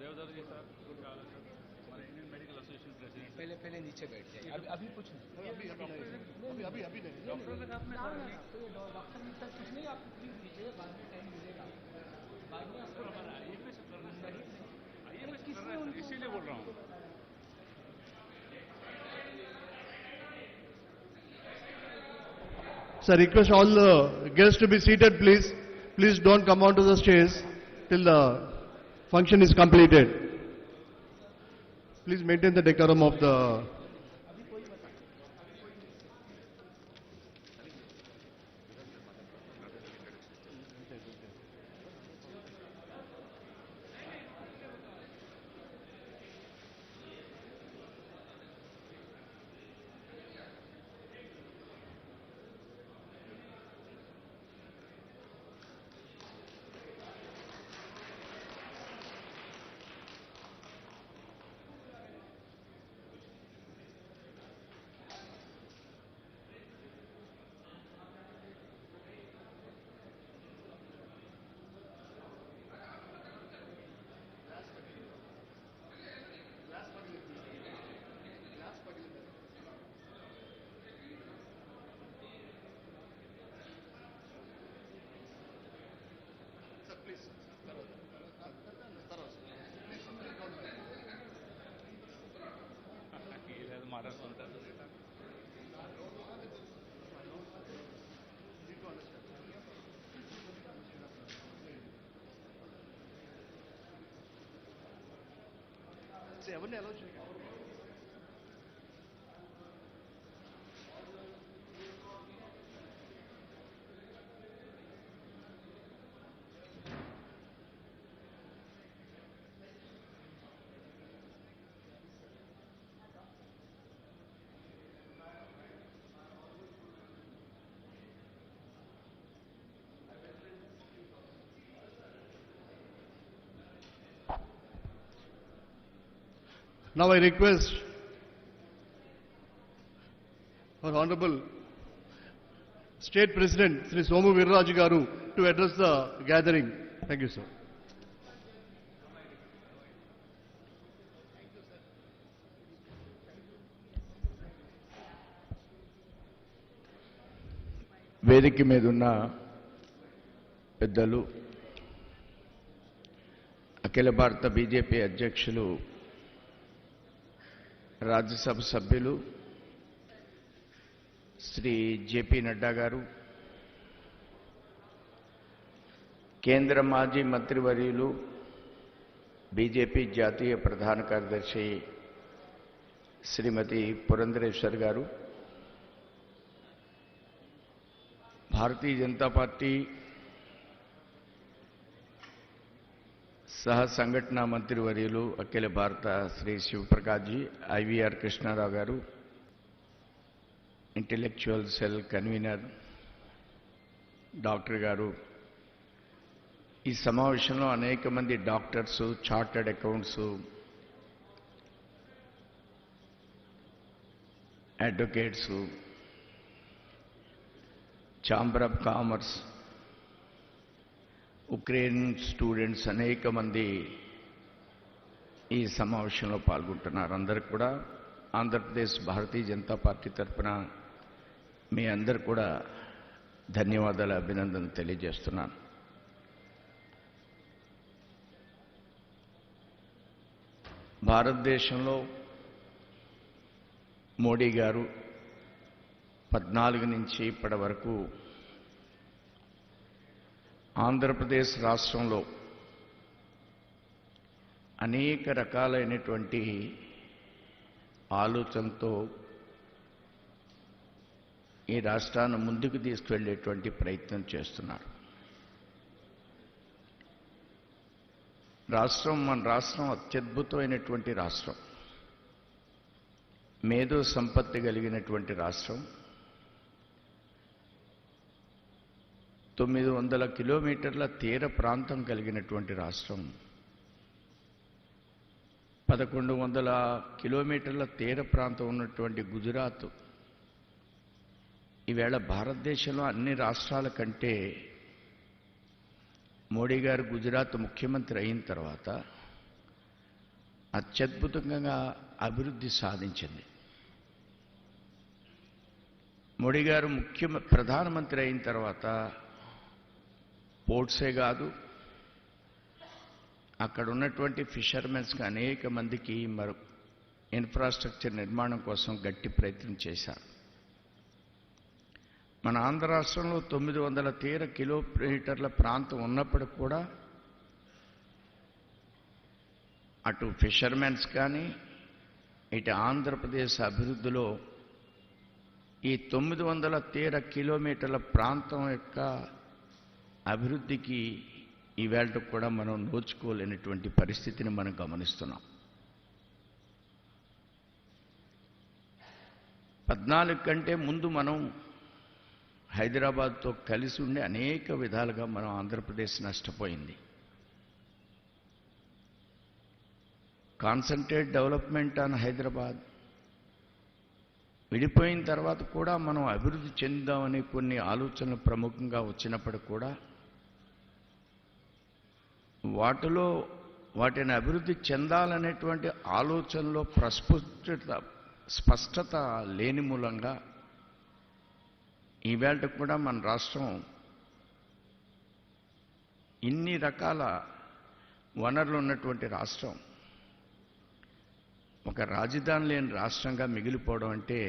देवदार जी sir, good sir, हमारे Indian medical association president पहले पहले नीचे बैठ जाइए अभी कुछ नहीं अभी नहीं डॉक्टर लगा आपने डॉक्टर ने कुछ नहीं आपको प्लीज दीजिए बाद में टाइम मिलेगा बाद में आपको इसीलिए बोल रहा हूँ Sir, request all the guests to be seated, please. Please don't come onto the stage till the function is completed. Please maintain the decorum of the... ఎవరిని అలౌ చేయకండి. Now I request our Honorable State President Sri Somu Virraju Garu to address the gathering. Thank you, sir. వేదిక మీద ఉన్న పెద్దలు అఖిల భారత BJP అధ్యక్షులు రాజ్యసభ సభ్యులు Shri JP Nadda గారు, కేంద్ర మాజీ మంత్రివర్యులు బీజేపీ జాతీయ ప్రధాన కార్యదర్శి శ్రీమతి పురంధరేశ్వర్ గారు, భారతీయ జనతా పార్టీ సహ సంఘటన మంత్రివర్యులు అఖిల భారత శ్రీ శివప్రకాష్ జీ, ఐవీఆర్ కృష్ణారావు గారు, ఇంటెలెక్చువల్ సెల్ కన్వీనర్ డాక్టర్ గారు, ఈ సమావేశంలో అనేక మంది doctors, chartered accounts, advocates, chamber of commerce, Ukraine students అనేక మంది ఈ సమావేశంలో పాల్గొంటున్నారు. అందరికి కూడా ఆంధ్రప్రదేశ్ భారతీయ జనతా పార్టీ తరఫున మీ అందరు కూడా ధన్యవాదాలు, అభినందనలు తెలియజేస్తున్నాను. భారతదేశంలో మోడీ గారు 14 నుంచి ఇప్పటి వరకు ఆంధ్రప్రదేశ్ రాష్ట్రంలో అనేక రకాలైనటువంటి ఆలోచనతో ఈ రాష్ట్రాన్ని ముందుకు తీసుకువెళ్ళేటువంటి ప్రయత్నం చేస్తున్నారు. మన రాష్ట్రం అత్యద్భుతమైనటువంటి రాష్ట్రం, మేధో సంపత్తి కలిగినటువంటి రాష్ట్రం, 900 కిలోమీటర్ల తీర ప్రాంతం కలిగినటువంటి రాష్ట్రం, 1100 కిలోమీటర్ల తీర ప్రాంతం ఉన్నటువంటి గుజరాత్ ఈవేళ భారతదేశంలో అన్ని రాష్ట్రాల కంటే మోడీ గారు గుజరాత్ ముఖ్యమంత్రి అయిన తర్వాత అత్యద్భుతంగా అభివృద్ధి సాధించింది. మోడీ గారు ప్రధానమంత్రి అయిన తర్వాత పోర్ట్సే కాదు, అక్కడ ఉన్నటువంటి ఫిషర్మెన్స్కి అనేక మందికి ఇన్ఫ్రాస్ట్రక్చర్ నిర్మాణం కోసం గట్టి ప్రయత్నం చేశారు. మన ఆంధ్ర రాష్ట్రంలో 900 తీర కిలోమీటర్ల ప్రాంతం ఉన్నప్పటికి కూడా అటు ఫిషర్మెన్స్ కానీ ఇటు ఆంధ్రప్రదేశ్ అభివృద్ధిలో ఈ 900 తీర కిలోమీటర్ల ప్రాంతం యొక్క అభివృద్ధికి ఈవేళకు కూడా మనం నోచుకోలేనటువంటి పరిస్థితిని మనం గమనిస్తున్నాం. 14 కంటే ముందు మనం హైదరాబాద్తో కలిసి ఉండి అనేక విధాలుగా మనం ఆంధ్రప్రదేశ్ నష్టపోయింది. కాన్సంట్రేట్ డెవలప్మెంట్ ఆన్ హైదరాబాద్ విడిపోయిన తర్వాత కూడా మనం అభివృద్ధి చెందామని కొన్ని ఆలోచనలు ప్రముఖంగా వచ్చినప్పటికి కూడా వాటిని అభివృద్ధి చెందాలనేటువంటి ఆలోచనలో స్పష్టత లేని మూలంగా ఈవేళ కూడా మన రాష్ట్రం ఇన్ని రకాల వనరులు ఉన్నటువంటి రాష్ట్రం ఒక రాజధాని లేని రాష్ట్రంగా మిగిలిపోవడం అంటే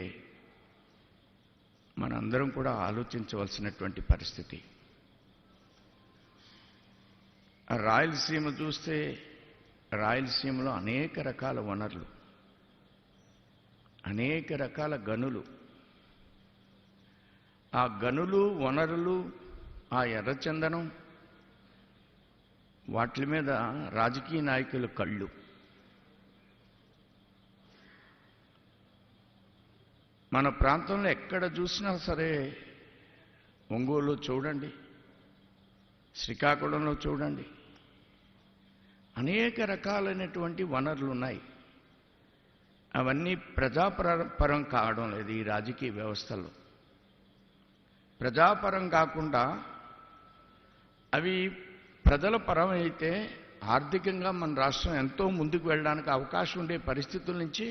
మనందరం కూడా ఆలోచించవలసినటువంటి పరిస్థితి. రాయలసీమ చూస్తే రాయలసీమలో అనేక రకాల వనరులు, అనేక రకాల గనులు, ఆ గనులు వనరులు, ఆ ఎర్రచందనం, వాటి మీద రాజకీయ నాయకుల కళ్ళు. మన ప్రాంతంలో ఎక్కడ చూసినా సరే, ఒంగోలు చూడండి, శ్రీకాకుళంలో చూడండి, అనేక రకాలైనటువంటి వనరులు ఉన్నాయి. అవన్నీ ప్రజాపరం కావడం లేదు. ఈ రాజకీయ వ్యవస్థలో ప్రజాపరం కాకుండా అవి ప్రజల పరం అయితే ఆర్థికంగా మన రాష్ట్రం ఎంతో ముందుకు వెళ్ళడానికి అవకాశం ఉండే పరిస్థితుల నుంచి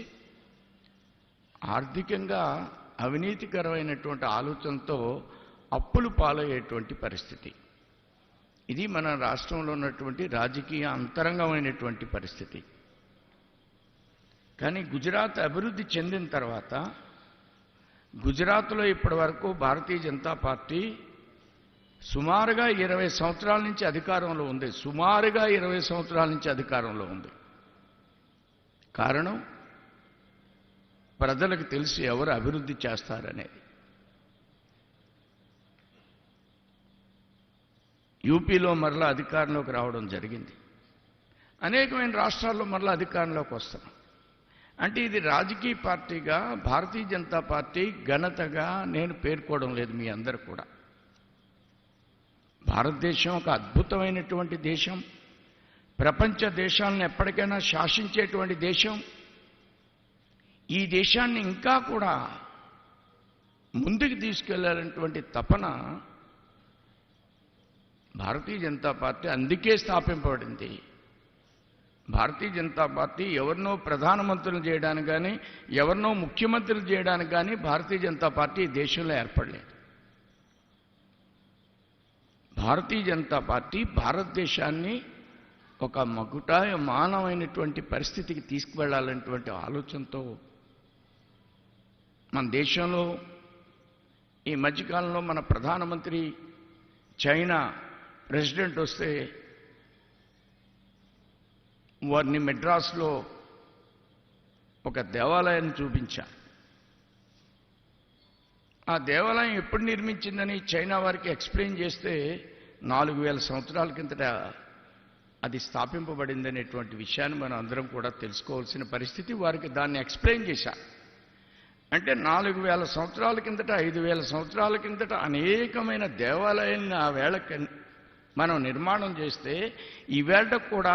ఆర్థికంగా అవినీతికరమైనటువంటి ఆలోచనతో అప్పులు పాలయ్యేటువంటి పరిస్థితి. ఇది మన రాష్ట్రంలో ఉన్నటువంటి రాజకీయ అంతరంగమైనటువంటి పరిస్థితి. కానీ గుజరాత్ అభివృద్ధి చెందిన తర్వాత గుజరాత్లో ఇప్పటి వరకు భారతీయ జనతా పార్టీ సుమారుగా 20 సంవత్సరాల నుంచి అధికారంలో ఉంది. సుమారుగా 20 సంవత్సరాల నుంచి అధికారంలో ఉంది. కారణం ప్రజలకు తెలిసి ఎవరు అభివృద్ధి చేస్తారనేది. యూపీలో మరలా అధికారంలోకి రావడం జరిగింది. అనేకమైన రాష్ట్రాల్లో మరలా అధికారంలోకి వస్తున్నాం. అంటే ఇది రాజకీయ పార్టీగా భారతీయ జనతా పార్టీ ఘనతగా నేను పేర్కోవడం లేదు. మీ అందరూ కూడా భారతదేశం ఒక అద్భుతమైనటువంటి దేశం, ప్రపంచ దేశాలను ఎప్పటికైనా శాసించేటువంటి దేశం. ఈ దేశాన్ని ఇంకా కూడా ముందుకు తీసుకెళ్లాలనేటువంటి తపన భారతీయ జనతా పార్టీ అందుకే స్థాపింపబడింది. భారతీయ జనతా పార్టీ ఎవరినో ప్రధానమంత్రులు చేయడానికి కానీ ఎవరినో ముఖ్యమంత్రులు చేయడానికి కానీ భారతీయ జనతా పార్టీ దేశంలో ఏర్పడలేదు. భారతీయ జనతా పార్టీ భారతదేశాన్ని ఒక మకుటాయమానమైనటువంటి పరిస్థితికి తీసుకువెళ్లాలనేటువంటి ఆలోచనతో మన దేశంలో ఈ మధ్యకాలంలో మన ప్రధానమంత్రి చైనా ప్రెసిడెంట్ వస్తే వారిని మెడ్రాస్లో ఒక దేవాలయాన్ని చూపించారు. ఆ దేవాలయం ఎప్పుడు నిర్మించిందని చైనా వారికి ఎక్స్ప్లెయిన్ చేస్తే 4000 సంవత్సరాల కిందట అది స్థాపింపబడిందనేటువంటి విషయాన్ని మనం అందరం కూడా తెలుసుకోవాల్సిన పరిస్థితి. వారికి దాన్ని ఎక్స్ప్లెయిన్ చేశారు. అంటే 4000 సంవత్సరాల కిందట 5000 సంవత్సరాల కిందట అనేకమైన దేవాలయాలను ఆ వేళకి మనం నిర్మాణం చేస్తే ఈవేళ కూడా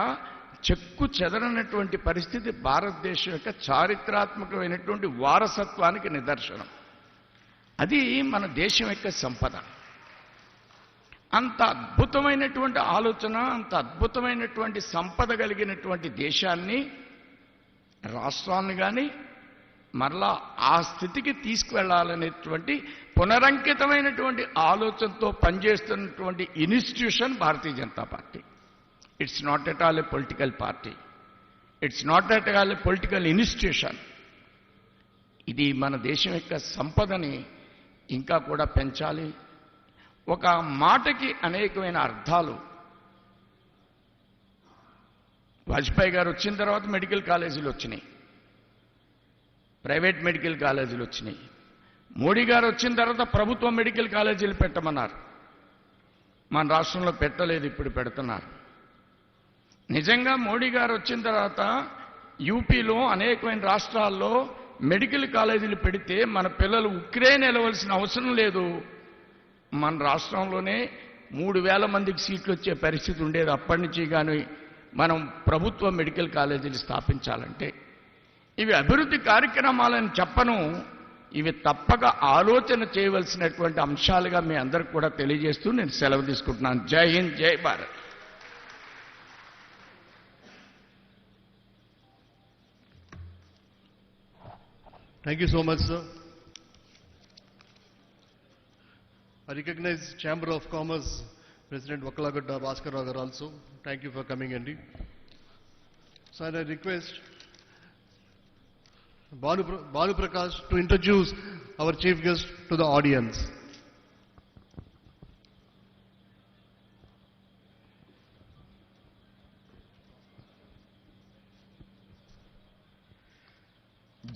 చెక్కు చెదరనటువంటి పరిస్థితి భారతదేశం యొక్క చారిత్రాత్మకమైనటువంటి వారసత్వానికి నిదర్శనం. అది మన దేశం యొక్క సంపద. అంత అద్భుతమైనటువంటి ఆలోచన, అంత అద్భుతమైనటువంటి సంపద కలిగినటువంటి దేశాన్ని రాష్ట్రాన్ని కానీ మరలా ఆ స్థితికి తీసుకువెళ్లాలనేటువంటి పునరంకితమైనటువంటి ఆలోచనతో పనిచేస్తున్నటువంటి institution Bharatiya Janata party. It's not at all A political party, it's not at all A political institution. ఇది మన దేశం యొక్క సంపదని ఇంకా కూడా పెంచాలి. ఒక మాటకి అనేకమైన అర్థాలు. వాజ్పేయి గారు వచ్చిన తర్వాత మెడికల్ కాలేజీలు వచ్చినాయి, ప్రైవేట్ మెడికల్ కాలేజీలు వచ్చినాయి. మోడీ గారు వచ్చిన తర్వాత ప్రభుత్వ మెడికల్ కాలేజీలు పెట్టమన్నారు. మన రాష్ట్రంలో పెట్టలేదు, ఇప్పుడు పెడుతున్నారు. నిజంగా మోడీ గారు వచ్చిన తర్వాత యూపీలో అనేకమైన రాష్ట్రాల్లో మెడికల్ కాలేజీలు పెడితే మన పిల్లలు ఉక్రెయిన్ వెళ్ళవలసిన అవసరం లేదు. మన రాష్ట్రంలోనే 3,000 మందికి సీట్లు వచ్చే పరిస్థితి ఉండేది. అప్పటి నుంచి కానీ మనం ప్రభుత్వ మెడికల్ కాలేజీలు స్థాపించాలంటే ఇవి అభివృద్ధి కార్యక్రమాలని చెప్పను, ఇవి తప్పక ఆలోచన చేయవలసినటువంటి అంశాలుగా మీ అందరికి కూడా తెలియజేస్తూ నేను సెలవు తీసుకుంటున్నాను. జై హింద్, జై Bharat. Thank you so much, sir. I recognize Chamber of Commerce President Vakalagadda Bhaskar Rao garu also. Thank you for coming, Andy. So I request Banu Prakash to introduce our chief guest to the audience.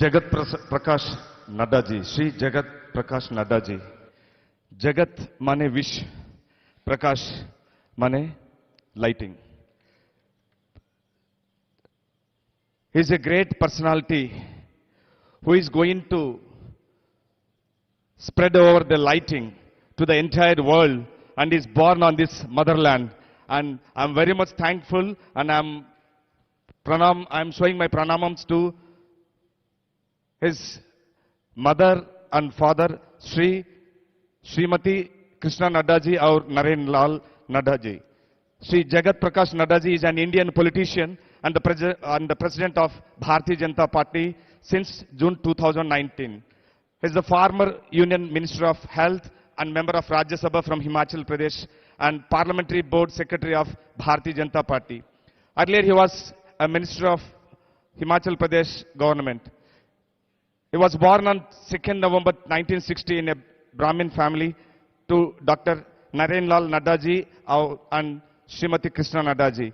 Jagat Prakash Nadda ji, Shri Jagat Prakash Nadda ji. जगत माने wish, प्रकाश माने lighting. He is a great personality who is going to spread over the lighting to the entire world and is born on this motherland. And I'm very much thankful, and I'm showing my pranamams to his mother and father, Srimati Krishna Nadda ji or Naren Lal Nadda ji. Sri Jagat Prakash Nadda ji is an Indian politician and the president of Bharatiya Janata Party since June 2019. He is the former Union Minister of Health and member of Rajya Sabha from Himachal Pradesh and Parliamentary Board Secretary of Bharatiya Janata Party. Earlier he was a Minister of Himachal Pradesh government. He was born on 2nd November 1960 in a Brahmin family to Dr. Naren Lal Nadda ji and Srimati Krishna Nadda ji.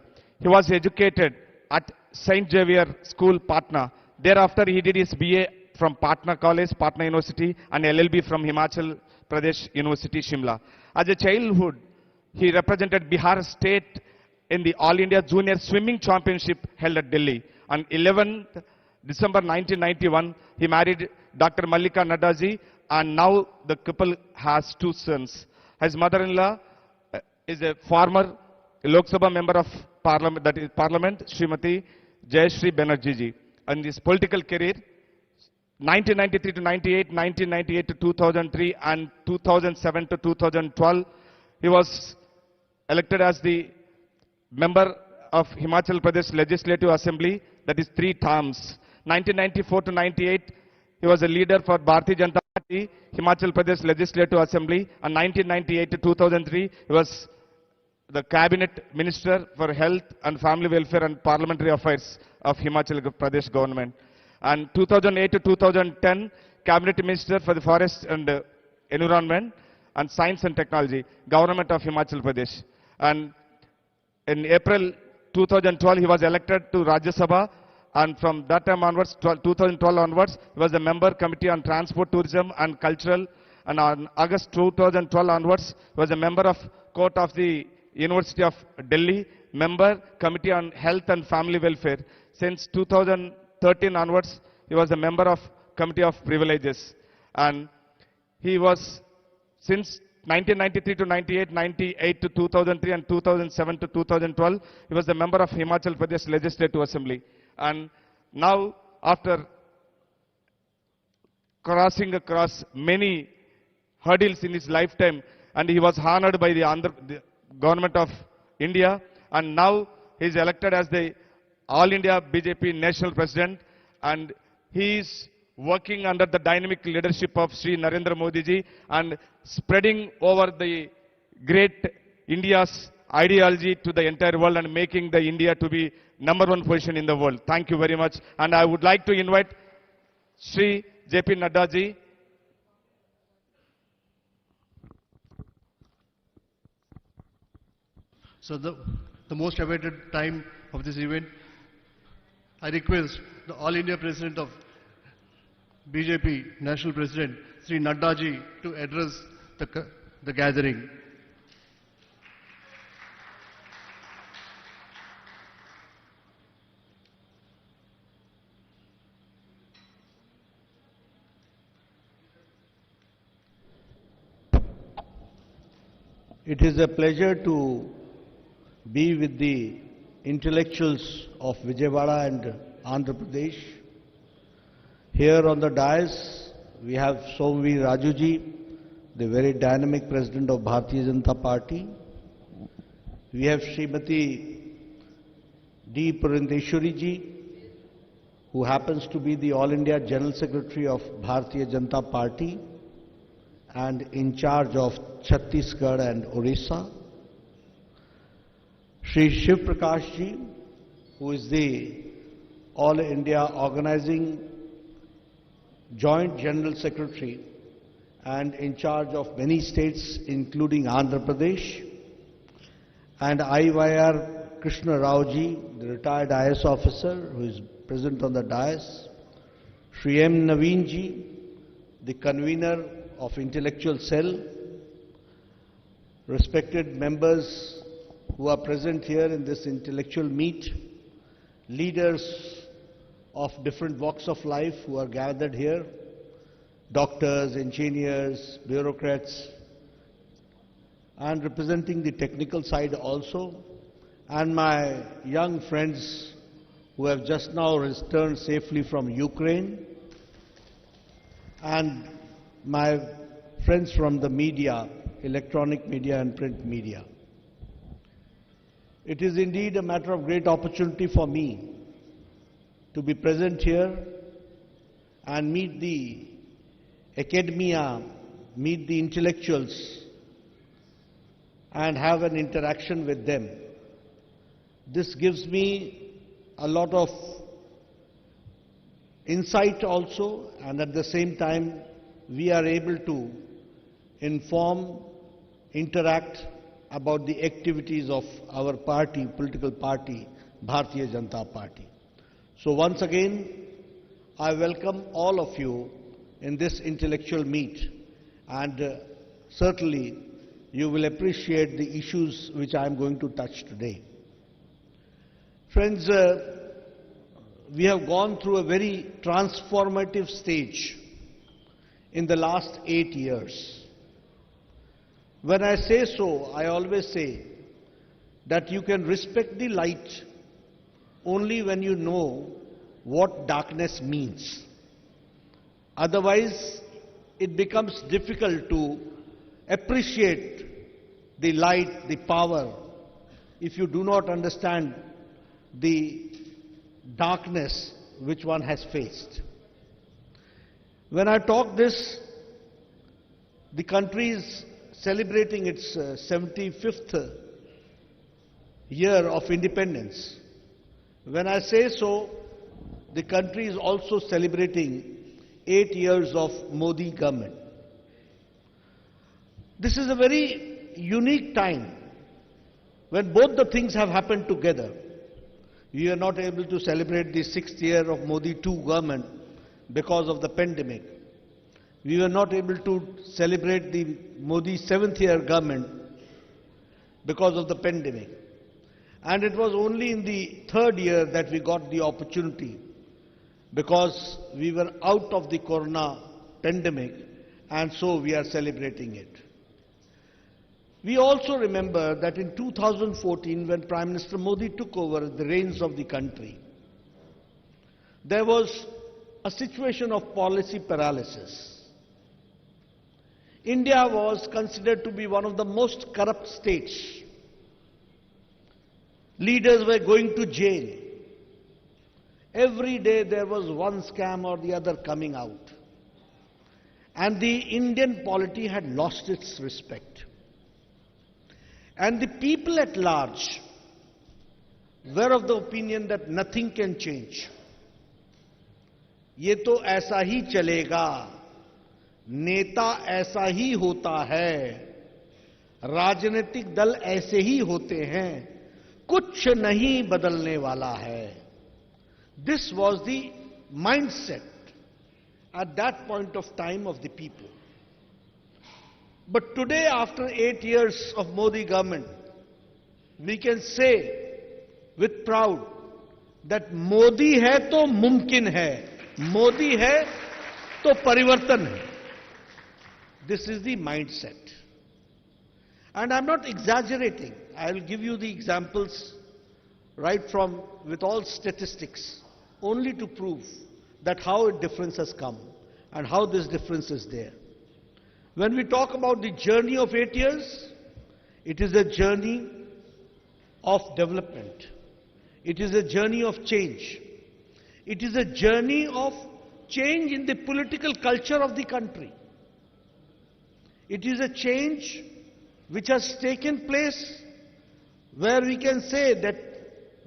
He was educated at St. Xavier School, Patna. Thereafter, he did his BA from Patna College, Patna University, and LLB from Himachal Pradesh University, Shimla. As a childhood, he represented Bihar State in the All India Junior Swimming Championship held at Delhi. On 11th December 1991, he married Dr. Mallika Nadda ji, and now the couple has 2 sons. His mother-in-law is a former Lok Sabha member of Parliament, that is Parliament, Srimati Jayashree Banerjee ji. And his political career, 1993 to 98, 1998 to 2003, and 2007 to 2012, he was elected as the member of Himachal Pradesh Legislative Assembly, that is 3 terms. 1994 to 98, he was a leader for Bharatiya Janata Party, Himachal Pradesh Legislative Assembly, and 1998 to 2003, he was the Cabinet Minister for Health and Family Welfare and Parliamentary Affairs of Himachal Pradesh Government. And 2008 to 2010, Cabinet Minister for the Forest and Environment and Science and Technology, Government of Himachal Pradesh. And in April 2012, he was elected to Rajya Sabha. And from that time onwards, 2012 onwards, he was a member committee on transport, tourism and cultural. And on August 2012 onwards, he was a member of court of the University of Delhi, member committee on health and family welfare. Since 2013 onwards, he was a member of committee of privileges. And he was, since 1993 to 98, 98 to 2003, and 2007 to 2012, he was a member of Himachal Pradesh Legislative Assembly. And now, after crossing across many hurdles in his lifetime, and he was honored by the government of India, and now he is elected as the All India BJP National President, and he is working under the dynamic leadership of Sri Narendra Modi ji and spreading over the great India's ideology to the entire world and making the India to be #1 position in the world. Thank you very much. And I would like to invite Sri J.P. Nadda ji. So the most awaited time of this event, I request the All India President of BJP, National President, Sri Nadda ji, to address the gathering. It is a pleasure to be with the intellectuals of Vijayawada and Andhra Pradesh. Here on the dais, we have Somvi Rajuji, the very dynamic president of Bharatiya Janata Party. We have Srimati D. Purandeshwari ji, who happens to be the All India General Secretary of Bharatiya Janata Party and in charge of Chhattisgarh and Orissa. Shri Shiv Prakash ji, who is the All India Organizing Joint General Secretary and in charge of many states including Andhra Pradesh, and IYR Krishna Rao ji, the retired IS officer who is present on the dais, Shri M. Naveen ji, the convener of Intellectual Cell, respected members who are present here in this intellectual meet, leaders of different walks of life who are gathered here, doctors, engineers, bureaucrats, and representing the technical side also, and my young friends who have just now returned safely from Ukraine, and my friends from the media, electronic media and print media. It is indeed a matter of great opportunity for me to be present here and meet the academia, meet the intellectuals and have an interaction with them. This gives me a lot of insight also, and at the same time we are able to inform, interact about the activities of our party, political party, Bharatiya Janata Party. So once again, I welcome all of you in this intellectual meet, and certainly you will appreciate the issues which I am going to touch today. Friends, we have gone through a very transformative stage in the last 8 years. When I say so, I always say that you can respect the light only when you know what darkness means. Otherwise, it becomes difficult to appreciate the light, the power, if you do not understand the darkness which one has faced. When I talk this, the country is celebrating its 75th year of independence. When I say so, the country is also celebrating 8 years of Modi government. This is a very unique time when both the things have happened together. We are not able to celebrate the 6th year of Modi 2 government because of the pandemic. We were not able to celebrate the Modi 7th year government because of the pandemic. And it was only in the 3rd year that we got the opportunity, because we were out of the corona pandemic, and so we are celebrating it. We also remember that in 2014, when Prime Minister Modi took over the reins of the country, there was a situation of policy paralysis. India was considered to be one of the most corrupt states. Leaders were going to jail. Every day there was one scam or the other coming out. And the Indian polity had lost its respect. And the people at large were of the opinion that nothing can change. ये तो ऐसा ही चलेगा, नेता ऐसा ही होता है, राजनीतिक दल ऐसे ही होते हैं, कुछ नहीं बदलने वाला है. This was the mindset at that point of time of the people. But today, after 8 years of Modi government, we can say with proud that Modi hai to mumkin hai, Modi hai to parivartan hai. This is the mindset. And I'm not exaggerating. I will give you the examples right from, with all statistics, only to prove that how a difference has come and how this difference is there. When we talk about the journey of 8 years, it is a journey of development. It is a journey of change. It is a journey of change in the political culture of the country. It is a change which has taken place where we can say that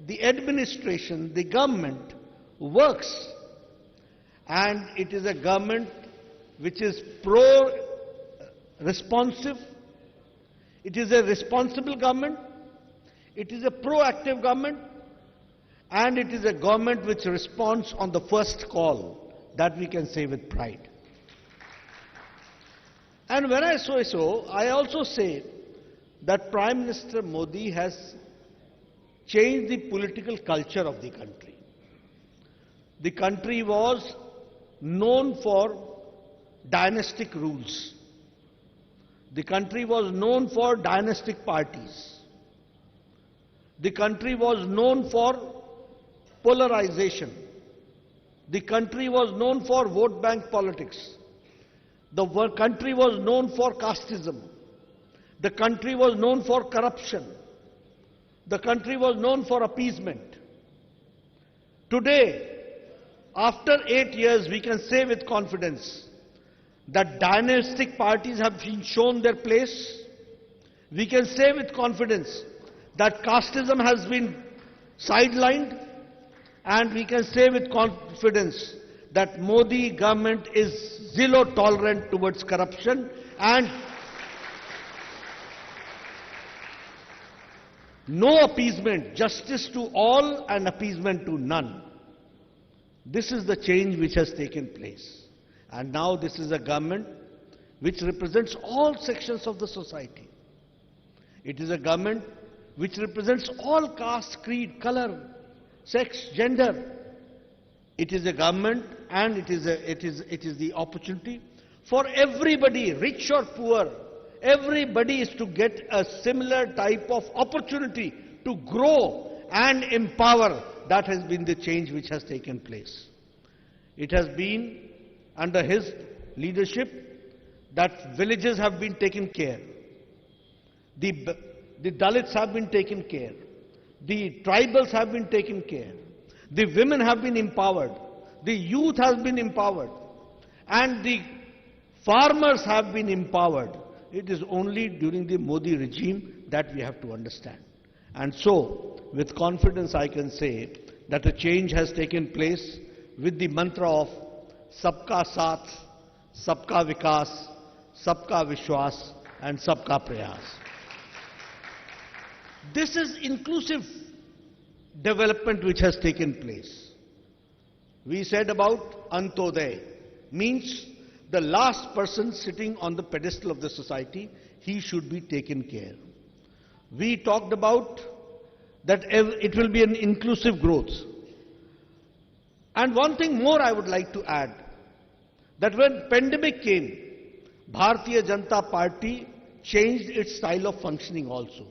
the administration, the government works, and it is a government which is responsive. It is a responsible government. It is a proactive government. And it is a government which responds on the first call. That we can say with pride. And when I say so, I also say that Prime Minister Modi has changed the political culture of the country. The country was known for dynastic rules. The country was known for dynastic parties. The country was known for polarization. The country was known for vote bank politics. The country was known for casteism. The country was known for corruption. The country was known for appeasement. Today, after 8 years, we can say with confidence that dynastic parties have been shown their place. We can say with confidence that casteism has been sidelined, and we can say with confidence that Modi government is zero tolerant towards corruption and no appeasement, justice to all and appeasement to none. This is the change which has taken place. And now this is a government which represents all sections of the society. It is a government which represents all caste, creed, color, sex, gender. It is a government, and it is the opportunity for everybody, rich or poor. Everybody is to get a similar type of opportunity to grow and empower. That has been the change which has taken place. It has been under his leadership that villages have been taken care. The Dalits have been taken care. The tribals have been taken care. The women have been empowered. The youth has been empowered. And the farmers have been empowered. It is only during the Modi regime that we have to understand. And so, with confidence I can say that a change has taken place with the mantra of Sabka Saath, Sabka Vikas, Sabka Vishwas and Sabka Prayas. This is inclusive development which has taken place. We said about Antoday, means the last person sitting on the pedestal of the society, he should be taken care. We talked about that it will be an inclusive growth. And one thing more I would like to add, that when pandemic came, Bharatiya Janata Party changed its style of functioning also.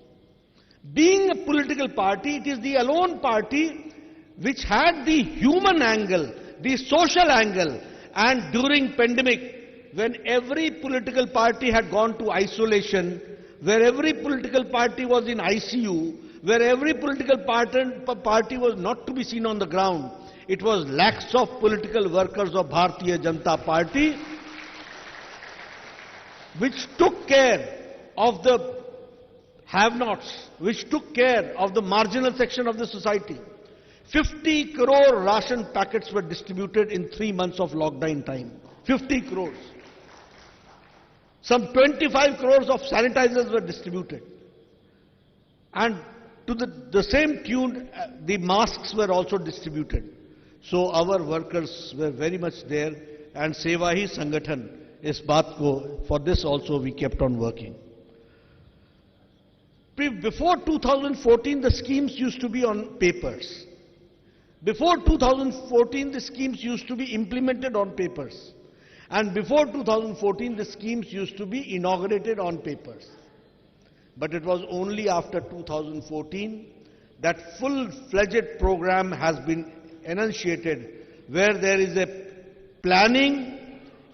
Being a political party, it is the alone party which had the human angle, the social angle, and during pandemic, when every political party had gone to isolation, where every political party was in ICU, where every political party was not to be seen on the ground, it was lakhs of political workers of Bharatiya Janata Party which took care of the have-nots, which took care of the marginal section of the society. 50 crore ration packets were distributed in 3 months of lockdown time. 50 crores. Some 25 crores of sanitizers were distributed. And to the same tune, the masks were also distributed. So our workers were very much there, and Seva Hi Sangathan is baat ko, for this also we kept on working. Before 2014, the schemes used to be on papers. Before 2014, the schemes used to be implemented on papers. And before 2014, the schemes used to be inaugurated on papers. But it was only after 2014 that full-fledged program has been enunciated, where there is a planning,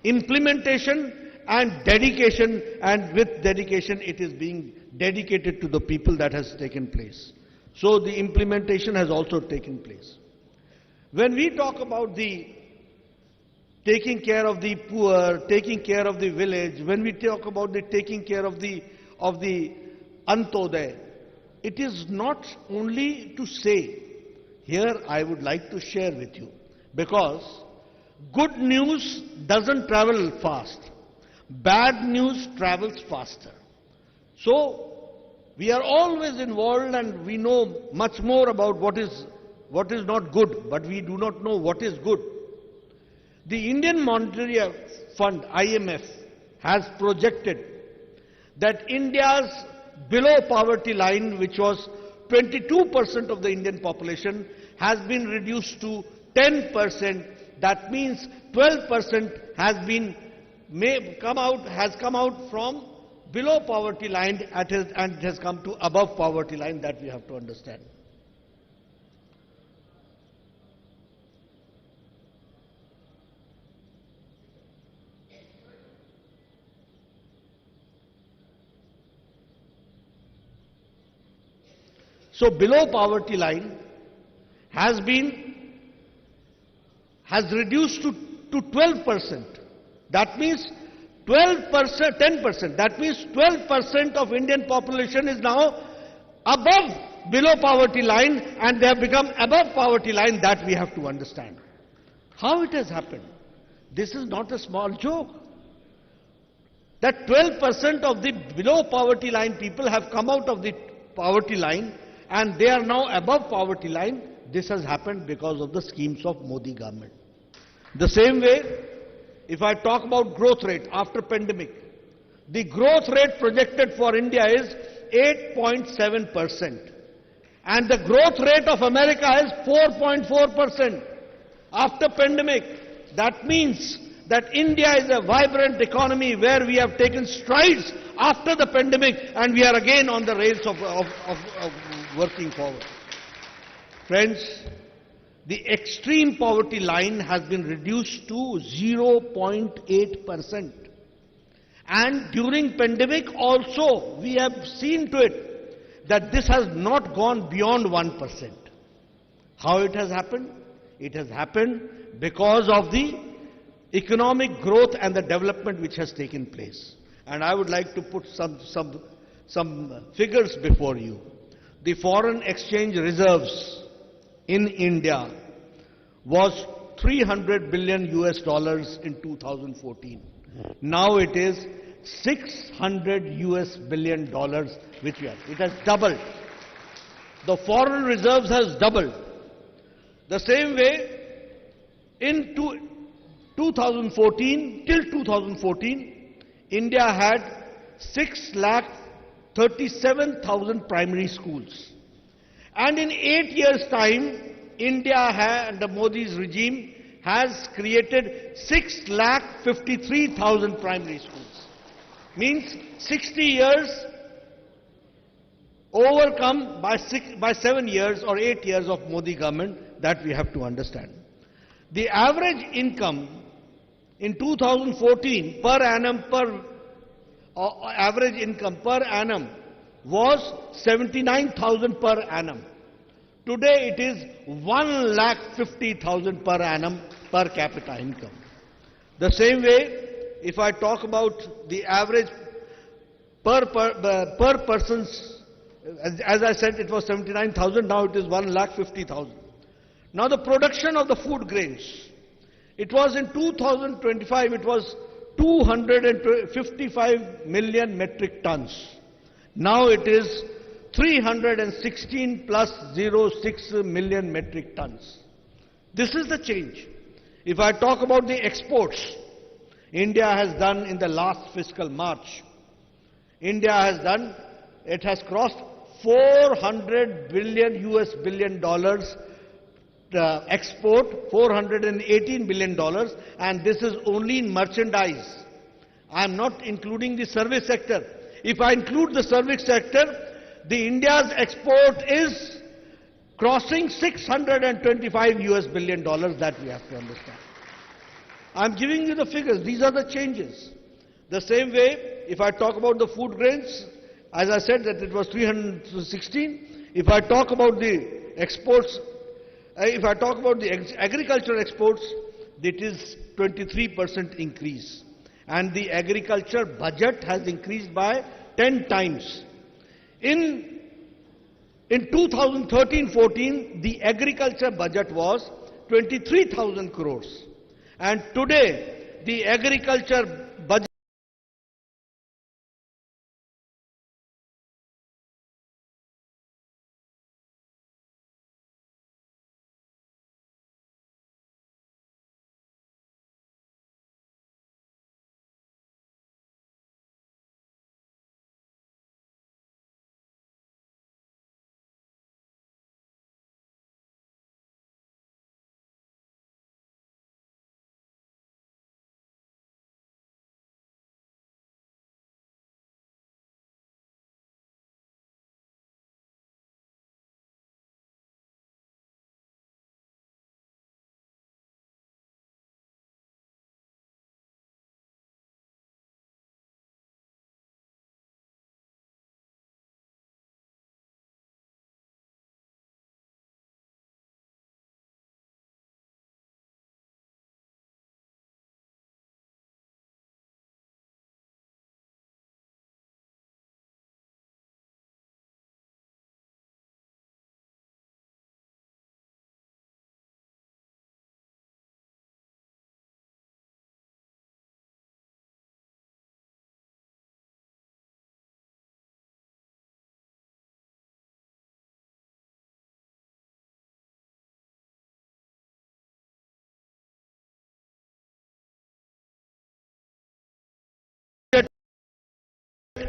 implementation and dedication, and with dedication it is being dedicated to the people that has taken place. So the implementation has also taken place. When we talk about the taking care of the poor, taking care of the village, when we talk about the taking care of the Antodaya, it is not only to say. Here I would like to share with you, because good news doesn't travel fast. Bad news travels faster. So we are always involved and we know much more about what is not good, but we do not know what is good. The Indian Monetary Fund, IMF, has projected that India's below poverty line, which was 22% of the Indian population, has been reduced to 10%. That means 12% has come out from below poverty line and it has come to above poverty line. That we have to understand. So below poverty line has reduced to 12%. That means 12%, 10%. That means 12% of Indian population is now below poverty line, and they have become above poverty line. That we have to understand. How it has happened? This is not a small joke. That 12% of the below poverty line people have come out of the poverty line, and they are now above poverty line. This has happened because of the schemes of Modi government. The same way, if I talk about growth rate after pandemic, the growth rate projected for India is 8.7%. And the growth rate of America is 4.4% after pandemic. That means that India is a vibrant economy where we have taken strides after the pandemic, and we are again on the rails of working forward. Friends, the extreme poverty line has been reduced to 0.8%. And during pandemic also, we have seen to it that this has not gone beyond 1%. How it has happened? It has happened because of the economic growth and the development which has taken place. And I would like to put some figures before you. The foreign exchange reserves in India was $300 billion in 2014. Now it is $600 billion which we have. It has doubled. The foreign reserves has doubled. The same way, in 2014, till 2014, India had 637,000 primary schools. And in 8 years' time, India under Modi's regime has created 653,000 primary schools. Means 60 years overcome by 7 years or 8 years of Modi government. That we have to understand. The average income in 2014 per annum average income per annum was 79,000 per annum. Today it is 1,50,000 per annum per capita income. The same way, if I talk about the average per person's, as I said, it was 79,000, now it is 1,50,000. Now the production of the food grains, it was in 2025, it was 255 million metric tons. Now it is 316 plus 06 million metric tons. This is the change. If I talk about the exports, India has done in the last fiscal March, India has done, it has crossed $400 billion export, $418 billion, and this is only in merchandise. I am not including the service sector. If I include the service sector, the India's export is crossing $625 billion, that we have to understand. I am giving you the figures. These are the changes. The same way, if I talk about the food grains, as I said that it was 316. If I talk about the exports, if I talk about the agricultural exports, it is 23% increase. And the agriculture budget has increased by 10 times. In 2013-14, the agriculture budget was 23,000 crores. And today, the agriculture budget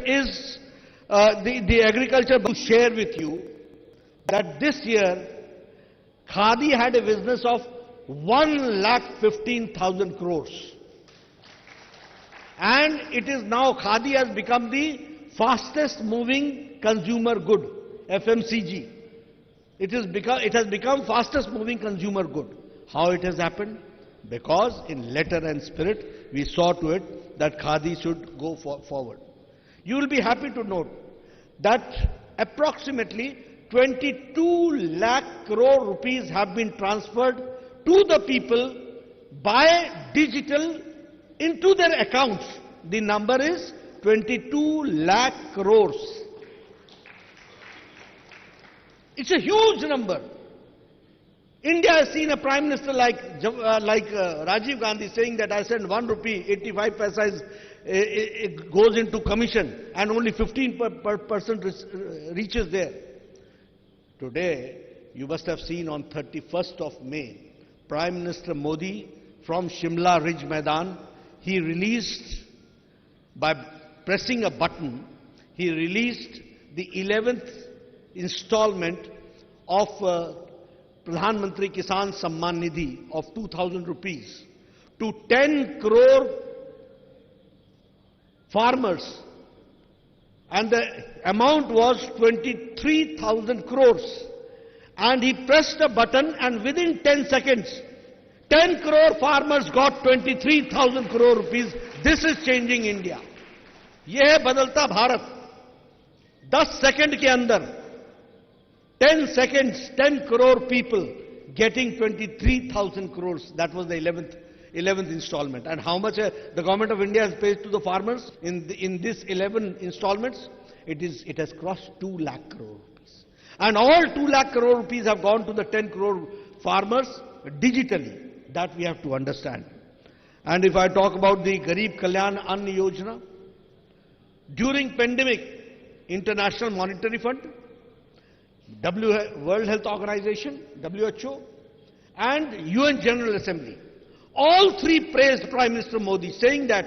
is the agriculture to share with you that this year Khadi had a business of 1,15,000 crores. And it is now, Khadi has become the fastest moving consumer good, FMCG. It has become fastest moving consumer good. How it has happened? Because in letter and spirit, we saw to it that Khadi should go forward. You will be happy to note that approximately 22 lakh crore rupees have been transferred to the people by digital into their accounts. The number is 22 lakh crores. It's a huge number. India has seen a Prime Minister like Rajiv Gandhi saying that I send 1 rupee, 85 paisa it goes into commission and only 15% reaches there. Today, you must have seen on 31st of May, Prime Minister Modi from Shimla Ridge Maidan, he released, by pressing a button, he released the 11th installment of Pradhan Mantri Kisan Samman Nidhi of 2,000 rupees to 10 crore farmers, and the amount was 23,000 crores. And he pressed a button and within 10 seconds, 10 crore farmers got 23,000 crore rupees. This is changing India. ये है बदलता Bharat. 10 second के अंदर 10 seconds, 10 crore people getting 23,000 crores. That was the 11th installment. And how much the government of India has paid to the farmers in this 11 installments? It has crossed 2 lakh crore rupees. And all 2 lakh crore rupees have gone to the 10 crore farmers digitally. That we have to understand. And if I talk about the Garib Kalyan Ann Yojana, during pandemic, International Monetary Fund, World Health Organization, WHO, and UN General Assembly, all three praised Prime Minister Modi, saying that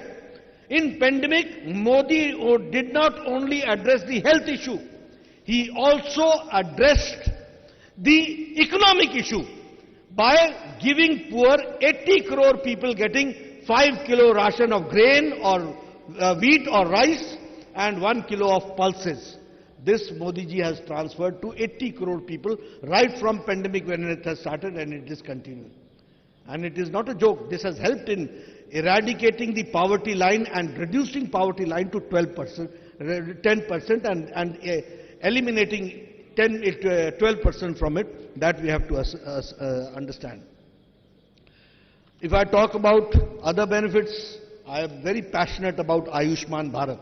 in pandemic, Modi did not only address the health issue, he also addressed the economic issue by giving poor 80 crore people getting 5 kilo ration of grain or wheat or rice and 1 kilo of pulses. This Modi ji has transferred to 80 crore people right from pandemic when it has started, and it is continuing. And it is not a joke. This has helped in eradicating the poverty line and reducing poverty line to 10% and eliminating 12% from it. That we have to understand. If I talk about other benefits, I am very passionate about Ayushman Bharat.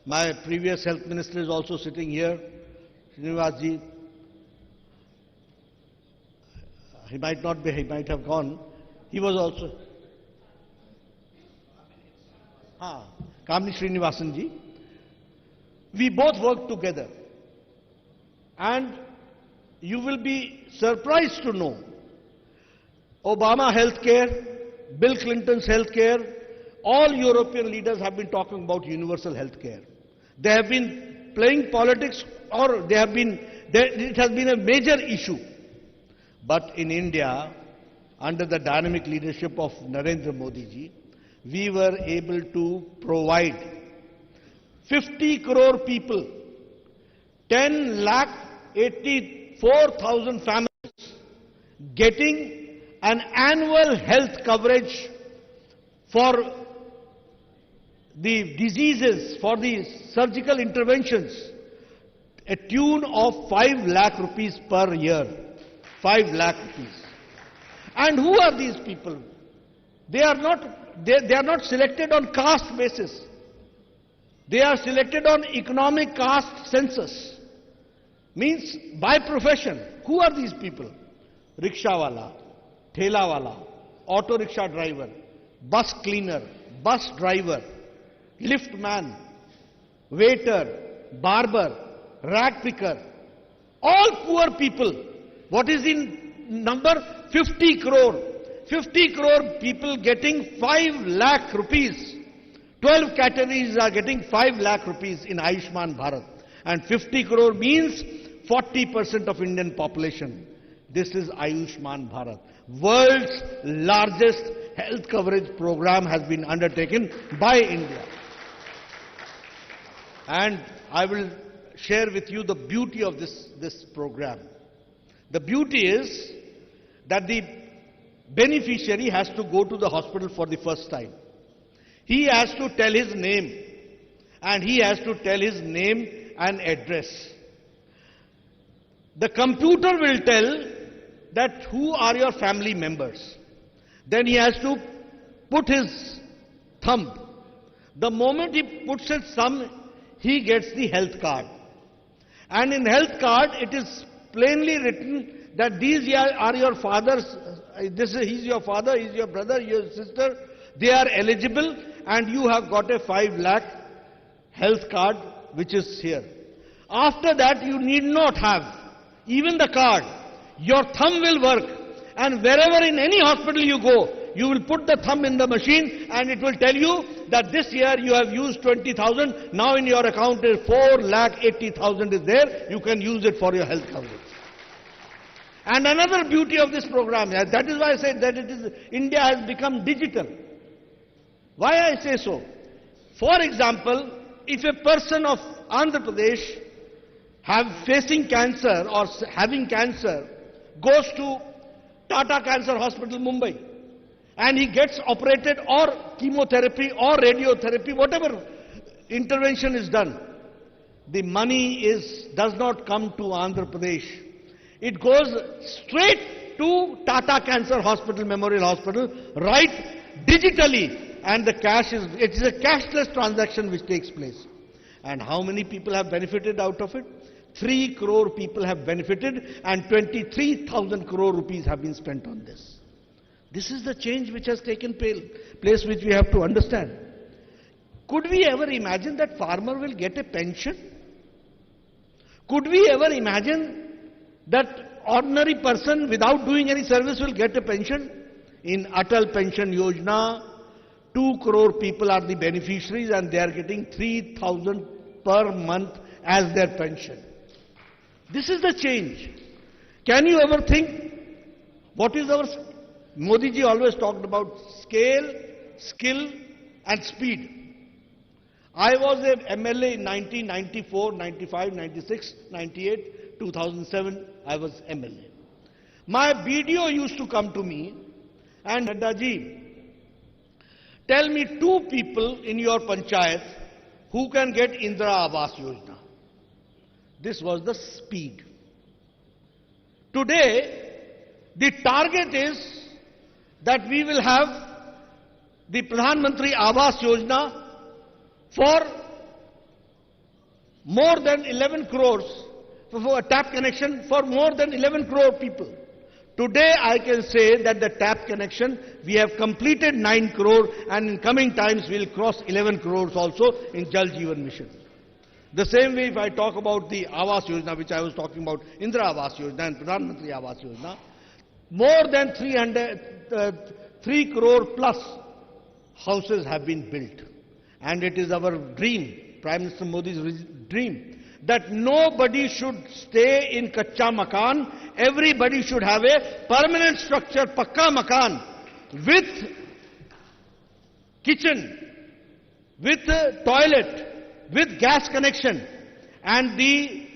My previous health minister is also sitting here, Srinivas ji. He might not be, he might have gone. He was also Kamini Srinivasan ji. We both worked together. And you will be surprised to know, Obama healthcare, Bill Clinton's healthcare, all European leaders have been talking about universal healthcare. They have been playing politics, or it has been a major issue. But in India, under the dynamic leadership of Narendra Modi ji, we were able to provide 50 crore people, 10,84,000 families getting an annual health coverage for the diseases, for the surgical interventions, a tune of 5 lakh rupees per year. 5 lakh rupees. And who are these people? They are not selected on caste basis. They are selected on economic caste census. Means by profession. Who are these people? Rickshawala, Thelawala, auto rickshaw driver, bus cleaner, bus driver, lift man, waiter, barber, rag picker. All poor people. What is in number? 50 crore. 50 crore people getting 5 lakh rupees. 12 categories are getting 5 lakh rupees in Ayushman Bharat. And 50 crore means 40% of Indian population. This is Ayushman Bharat. World's largest health coverage program has been undertaken by India. And I will share with you the beauty of this program. The beauty is that the beneficiary has to go to the hospital for the first time. He has to tell his name, and he has to tell his name and address. The computer will tell that who are your family members. Then he has to put his thumb. The moment he puts his thumb, he gets the health card. And in health card, it is plainly written that these are your fathers, he's your father, he's your brother, your sister. They are eligible, and you have got a 5 lakh health card which is here. After that, you need not have even the card. Your thumb will work, and wherever in any hospital you go, you will put the thumb in the machine and it will tell you that this year you have used 20,000, now in your account is 4,80,000 is there, you can use it for your health coverage. And another beauty of this program, that is why I said that India has become digital. Why I say so? For example, if a person of Andhra Pradesh facing cancer or having cancer goes to Tata Cancer Hospital, Mumbai, and he gets operated or chemotherapy or radiotherapy, whatever intervention is done, the money does not come to Andhra Pradesh. It goes straight to Tata Cancer Hospital, Memorial Hospital, right digitally, and the cash is, it is a cashless transaction which takes place. And how many people have benefited out of it? 3 crore people have benefited, and 23,000 crore rupees have been spent on this. This is the change which has taken place, which we have to understand. Could we ever imagine that farmer will get a pension? Could we ever imagine that ordinary person without doing any service will get a pension? In Atal Pension Yojana, 2 crore people are the beneficiaries, and they are getting 3,000 per month as their pension. This is the change. Can you ever think what is our... Modi ji always talked about scale, skill and speed. I was a MLA in 1994, 95, 96, 98, 2007, I was MLA. My BDO used to come to me and, Nadda ji, tell me 2 people in your panchayat who can get Indira Awas Yojana. This was the speed. Today, the target is that we will have the Pradhan Mantri Awas Yojana for more than 11 crores, for a tap connection for more than 11 crore people. Today I can say that the tap connection, we have completed 9 crore, and in coming times we will cross 11 crores also in Jal Jeevan Mission. The same way, if I talk about the Awas Yojana, which I was talking about, Indira Awas Yojana and Pradhan Mantri Awas Yojana, more than 3 crore plus houses have been built. And it is our dream, Prime Minister Modi's dream, that nobody should stay in Kacha Makan. Everybody should have a permanent structure, Pakka Makan, with kitchen, with toilet, with gas connection, and the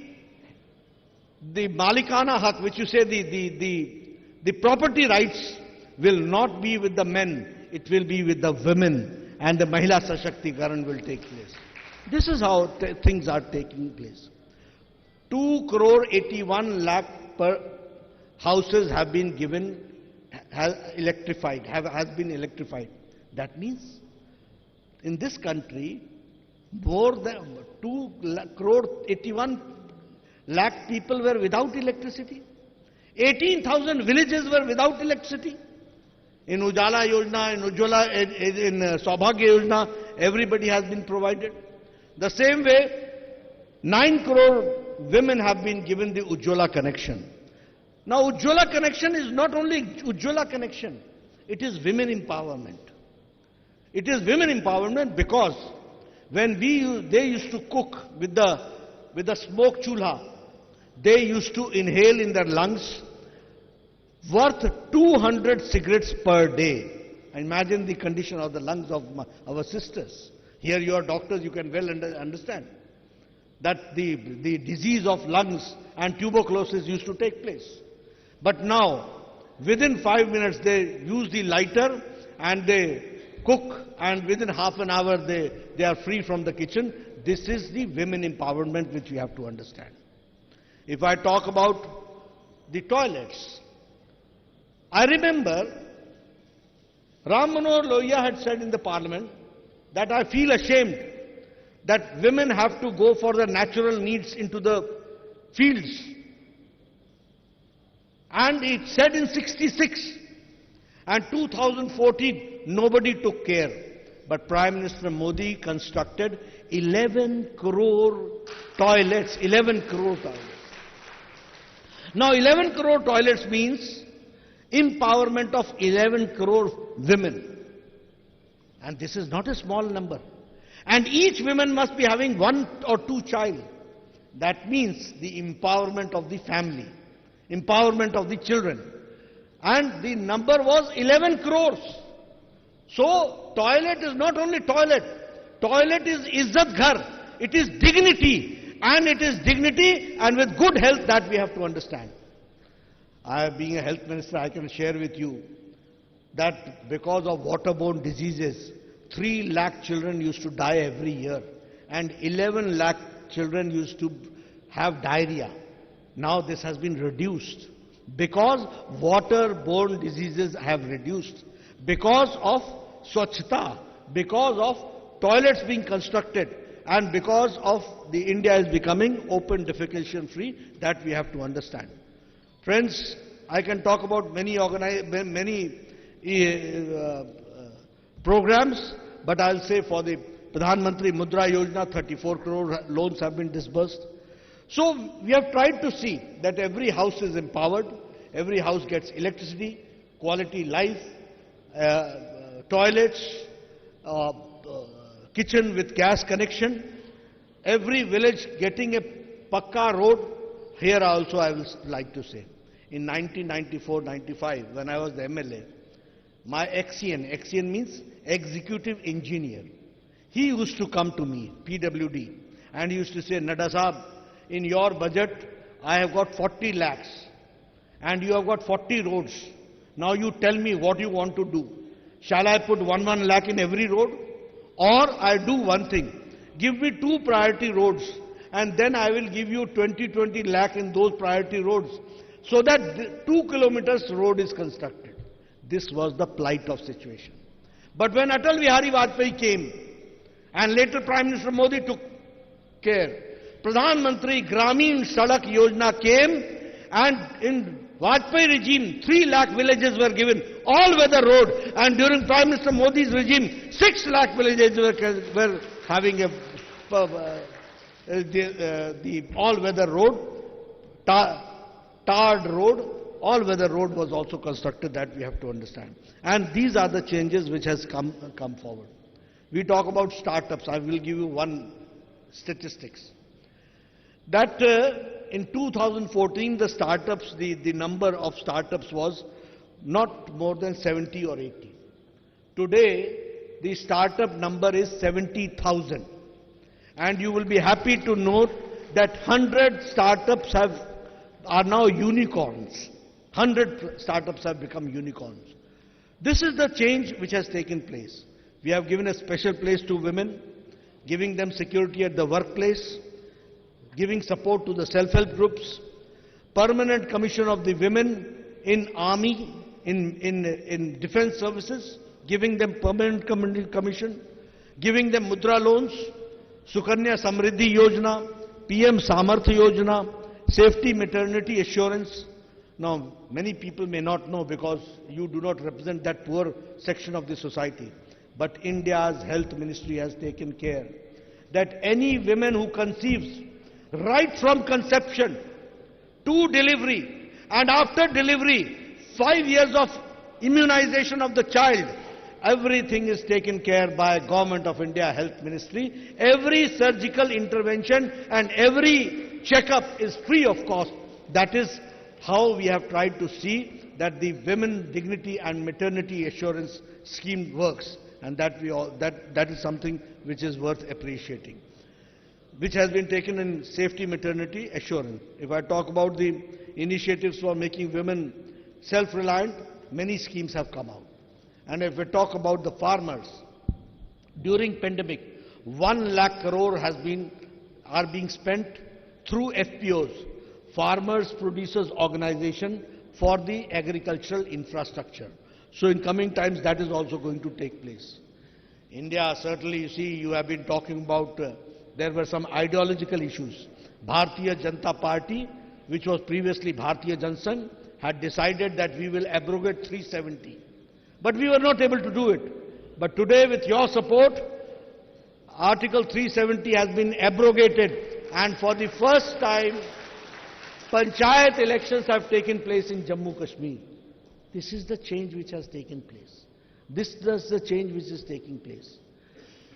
Malikana Hak, which you say the property rights will not be with the men, it will be with the women, and the Mahila Sashактikaran will take place. This is how things are taking place. 2 crore 81 lakh per houses have been given, has been electrified. That means in this country, more than 2 crore 81 lakh people were without electricity. 18,000 villages were without electricity. In Ujala Yojana, in Ujjwala, in Saubhagya Yojana, everybody has been provided. The same way, 9 crore women have been given the Ujjwala connection. Now, Ujjwala connection is not only Ujjwala connection, it is women empowerment. It is women empowerment because when they used to cook with the smoke chulha, they used to inhale in their lungs worth 200 cigarettes per day. Imagine the condition of the lungs of our sisters. Here you are doctors, you can well understand that the disease of lungs and tuberculosis used to take place. But now, within 5 minutes they use the lighter and they cook, and within half an hour they are free from the kitchen. This is the women empowerment which we have to understand. If I talk about the toilets, I remember Ram Manohar Lohia had said in the parliament that I feel ashamed that women have to go for their natural needs into the fields. And it said in 66 and 2014, nobody took care. But Prime Minister Modi constructed 11 crore toilets, 11 crore toilets. Now 11 crore toilets means empowerment of 11 crore women. And this is not a small number. And each woman must be having 1 or 2 child. That means the empowerment of the family, empowerment of the children. And the number was 11 crores. So, toilet is not only toilet. Toilet is Izzat Ghar. It is dignity. And it is dignity and with good health that we have to understand. Being a health minister, I can share with you that because of waterborne diseases, 3 lakh children used to die every year. And 11 lakh children used to have diarrhea. Now this has been reduced because water-borne diseases have reduced, because of Swachhata, because of toilets being constructed, and because of the India is becoming open defecation free. That we have to understand. Friends, I can talk about many programs, but I'll say for the Pradhan Mantri Mudra Yojana, 34 crore loans have been disbursed. So we have tried to see that every house is empowered, every house gets electricity, quality life, toilets, kitchen with gas connection, every village getting a pakka road. Here also I will like to say, in 1994-95, when I was the MLA, my XEN means executive engineer, he used to come to me, PWD, and he used to say, Nadda Sahab, in your budget, I have got 40 lakhs, and you have got 40 roads. Now you tell me what you want to do. Shall I put 1 lakh in every road? Or I do one thing, give me 2 priority roads, and then I will give you 20 lakh in those priority roads, so that 2 kilometers road is constructed. This was the plight of situation. But when Atal Bihari Vajpayee came, and later Prime Minister Modi took care, Pradhan Mantri Gramin Sadak Yojana came, and in Vajpayee regime, 3 lakh villages were given all-weather road, and during Prime Minister Modi's regime, 6 lakh villages were having the all-weather road, tarred road. All-weather road was also constructed, that we have to understand. And these are the changes which has come forward. We talk about startups. I will give you one statistics. That in 2014, the startups, the number of startups was not more than 70 or 80. Today, the startup number is 70,000. And you will be happy to note that 100 startups are now unicorns. 100 startups have become unicorns. This is the change which has taken place. We have given a special place to women, giving them security at the workplace, giving support to the self-help groups, permanent commission of the women in army, in defense services, giving them permanent commission, giving them mudra loans, Sukanya Samriddhi Yojana, PM Samarthya Yojana, safety maternity assurance. Now, many people may not know because you do not represent that poor section of the society. But India's health ministry has taken care that any woman who conceives, right from conception to delivery, and after delivery, 5 years of immunization of the child, everything is taken care by Government of India Health Ministry. Every surgical intervention and every checkup is free of cost. That is how we have tried to see that the Women Dignity and Maternity Assurance scheme works, and that is something which is worth appreciating, which has been taken in safety maternity assurance. If I talk about the initiatives for making women self-reliant, many schemes have come out. And if we talk about the farmers, during pandemic, 1 lakh crore are being spent through FPOs, Farmers Producers Organization, for the agricultural infrastructure. So in coming times, that is also going to take place. India, certainly, you see, you have been talking about, there were some ideological issues. Bharatiya Janata Party, which was previously Bharatiya Jansangh, had decided that we will abrogate 370. But we were not able to do it. But today, with your support, Article 370 has been abrogated, and for the first time, Panchayat elections have taken place in Jammu Kashmir. This is the change which has taken place. This is the change which is taking place.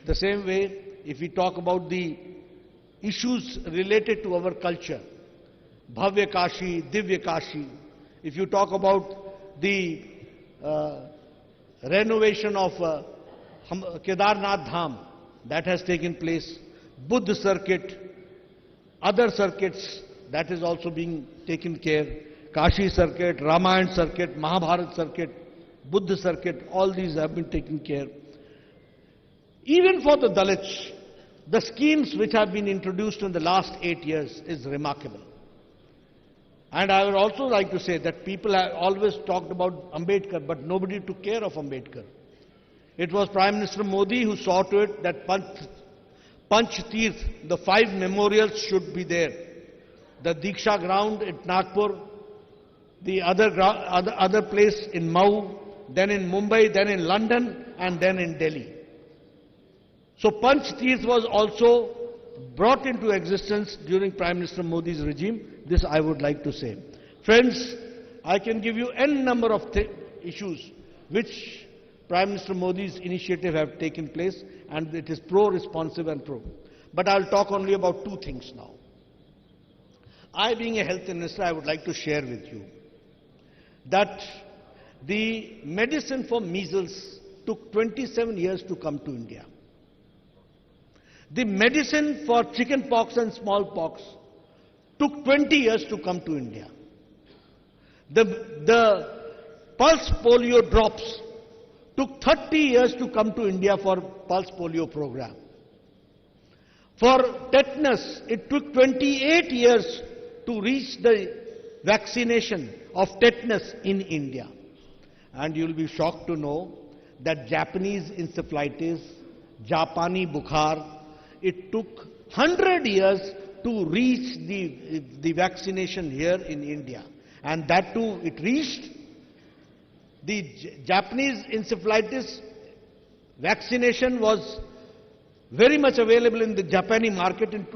The same way, if we talk about the issues related to our culture, Bhavya Kashi, Divya Kashi, if you talk about the renovation of Kedarnath Dham, that has taken place, Buddha circuit, other circuits, that is also being taken care, Kashi circuit, Ramayana circuit, Mahabharat circuit, Buddha circuit, all these have been taken care. Even for the Dalits, the schemes which have been introduced in the last 8 years is remarkable. And I would also like to say that people have always talked about Ambedkar, but nobody took care of Ambedkar. It was Prime Minister Modi who saw to it that Panch Tirth, the 5 memorials should be there. The Diksha ground at Nagpur, the other place in Mau, then in Mumbai, then in London, and then in Delhi. So Panch Tirth was also brought into existence during Prime Minister Modi's regime. This I would like to say. Friends, I can give you n number of issues which Prime Minister Modi's initiative have taken place, and it is pro-responsive and pro. But I'll talk only about 2 things now. I, being a health minister, I would like to share with you that the medicine for measles took 27 years to come to India. The medicine for chicken pox and smallpox took 20 years to come to India. The pulse polio drops took 30 years to come to India for pulse polio program. For tetanus, it took 28 years to reach the vaccination of tetanus in India. And you will be shocked to know that Japanese encephalitis, Japani bukhar, it took 100 years to reach the vaccination here in India. And that too, it reached. The Japanese encephalitis vaccination was very much available in the Japanese market in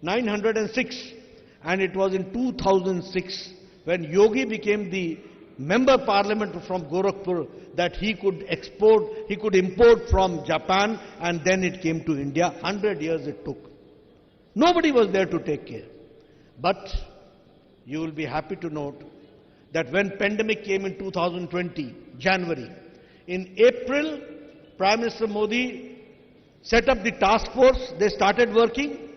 906. And it was in 2006 when Yogi became the member parliament from Gorakhpur that he could import from Japan, and then it came to India. 100 years it took. Nobody was there to take care. But you will be happy to note that when pandemic came in 2020, January, in April, Prime Minister Modi set up the task force. They started working.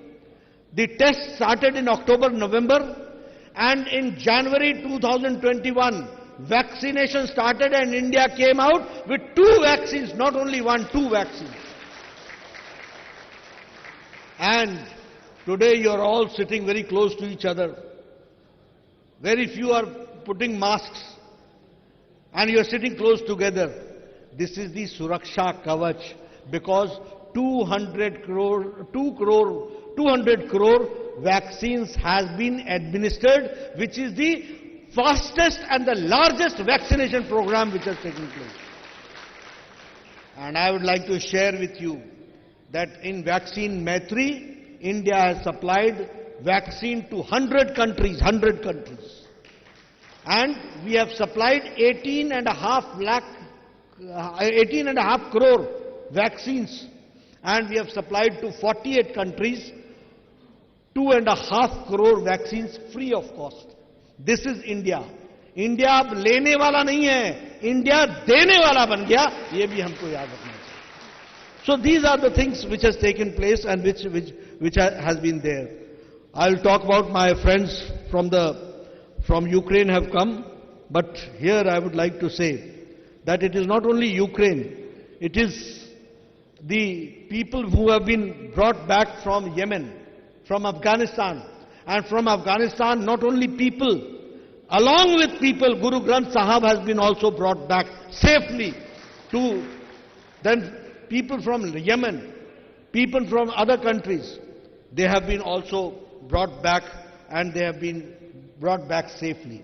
The test started in October, November, and in January 2021, vaccination started, and India came out with 2 vaccines, not only 1, 2 vaccines. And today you are all sitting very close to each other. Very few are putting masks, and you are sitting close together. This is the Suraksha Kavach, because 200 crore vaccines has been administered, which is the fastest and the largest vaccination program which has taken place. And I would like to share with you that in Vaccine Maitri, India has supplied vaccine to 100 countries. And we have supplied 18.5 crore vaccines, and we have supplied to 48 countries 2.5 crore vaccines free of cost. This is India. India अब लेने वाला नहीं है, India देने वाला बन गया, ये भी हमको याद रखना चाहिए. So these are the things which has taken place and which has been there. I'll talk about my friends from Ukraine have come, but here I would like to say that it is not only Ukraine, it is the people who have been brought back from Yemen, from Afghanistan, and from Afghanistan not only people, along with people, Guru Granth Sahib has been also brought back safely to, then people from Yemen, people from other countries, they have been also brought back, and they have been brought back safely.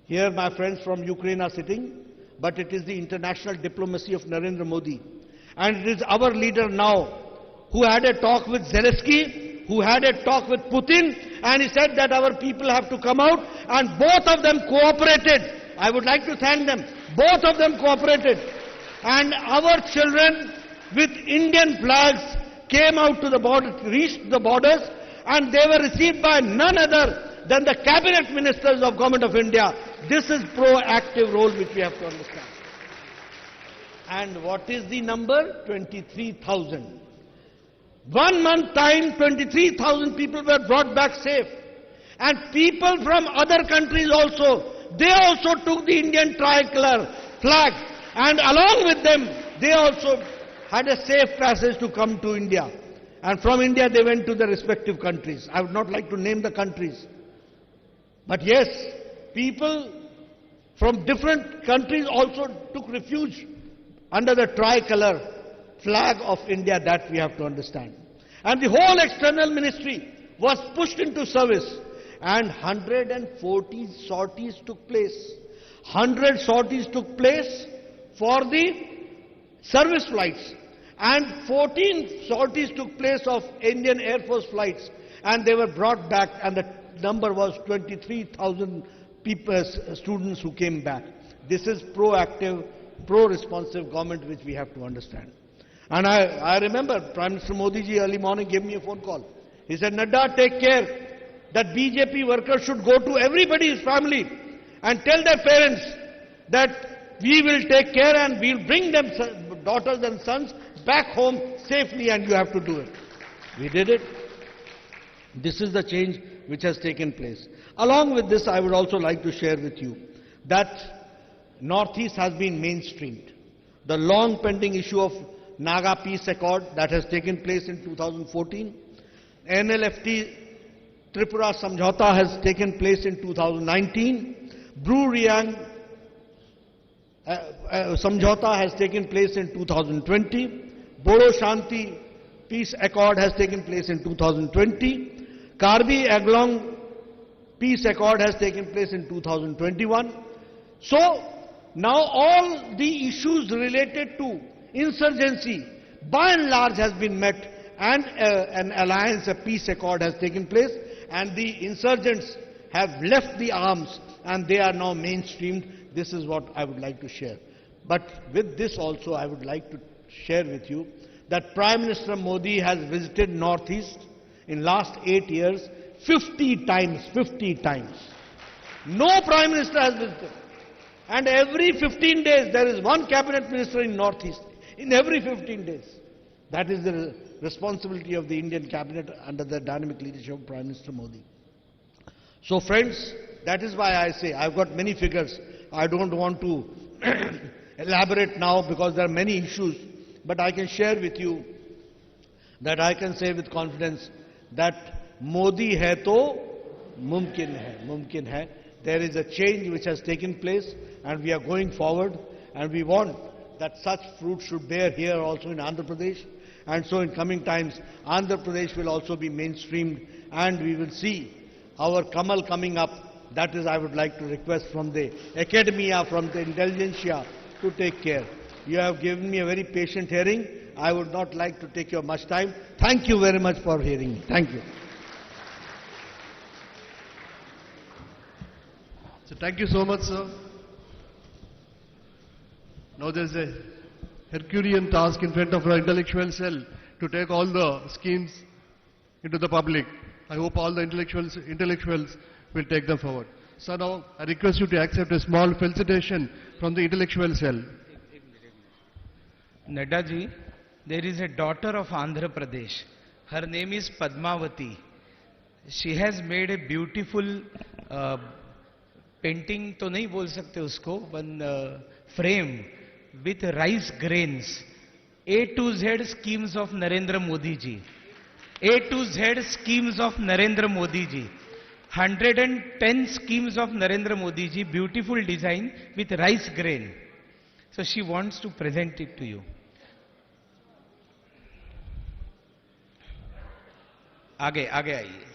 Here my friends from Ukraine are sitting, but it is the international diplomacy of Narendra Modi. And it is our leader now who had a talk with Zelensky, who had a talk with Putin, and he said that our people have to come out, and both of them cooperated. I would like to thank them. Both of them cooperated. And our children with Indian flags came out to the border, reached the borders, and they were received by none other than the cabinet ministers of Government of India. This is proactive role which we have to understand. And what is the number? 23,000. 1 month time, 23,000 people were brought back safe. And people from other countries also, they also took the Indian tricolor flag. And along with them, they also had a safe passage to come to India. And from India, they went to their respective countries. I would not like to name the countries. But yes, people from different countries also took refuge under the tricolor flag of India. That we have to understand. And the whole external ministry was pushed into service, and 140 sorties took place. 100 sorties took place for the service flights, and 14 sorties took place of Indian Air Force flights, and they were brought back, and the number was 23,000 people, students who came back. This is proactive, pro-responsive government which we have to understand. And I remember Prime Minister Modi ji early morning gave me a phone call. He said, Nadda, take care that BJP workers should go to everybody's family and tell their parents that we will take care and we will bring them daughters and sons back home safely, and you have to do it. We did it. This is the change which has taken place. Along with this, I would also like to share with you that Northeast has been mainstreamed. The long pending issue of Naga Peace Accord that has taken place in 2014, NLFT Tripura Samjhauta has taken place in 2019, Bru-Riang Samjhauta has taken place in 2020, Bodo Shanti Peace Accord has taken place in 2020, Karbi Aglong Peace Accord has taken place in 2021. So, now all the issues related to insurgency by and large has been met, and an alliance, a peace accord has taken place, and the insurgents have left the arms and they are now mainstreamed. This is what I would like to share. But with this also I would like to share with you that Prime Minister Modi has visited Northeast in last 8 years 50 times. No Prime Minister has visited. And every 15 days there is one cabinet minister in Northeast. In every 15 days. That is the responsibility of the Indian cabinet under the dynamic leadership of Prime Minister Modi. So friends, that is why I say, I've got many figures. I don't want to elaborate now because there are many issues. But I can share with you that I can say with confidence that Modi hai to mumkin hai. There is a change which has taken place and we are going forward, and we want that such fruit should bear here also in Andhra Pradesh. And so in coming times, Andhra Pradesh will also be mainstreamed and we will see our Kamal coming up. That is, I would like to request from the academia, from the intelligentsia to take care. You have given me a very patient hearing. I would not like to take your much time. Thank you very much for hearing me. Thank you. So thank you so much, sir. Now there's a Herculean task in front of our intellectual cell to take all the schemes into the public. I hope all the intellectuals will take them forward. So now I request you to accept a small felicitation from the intellectual cell. Nadda ji, there is a daughter of Andhra Pradesh. Her name is Padmavati. She has made a beautiful painting, to nahi bol sakte usko, one frame with rice grains. A to Z schemes of Narendra Modi ji. A to Z schemes of Narendra Modi ji. 110 schemes of Narendra Modi ji, beautiful design with rice grain. So she wants to present it to you. आगे आइए.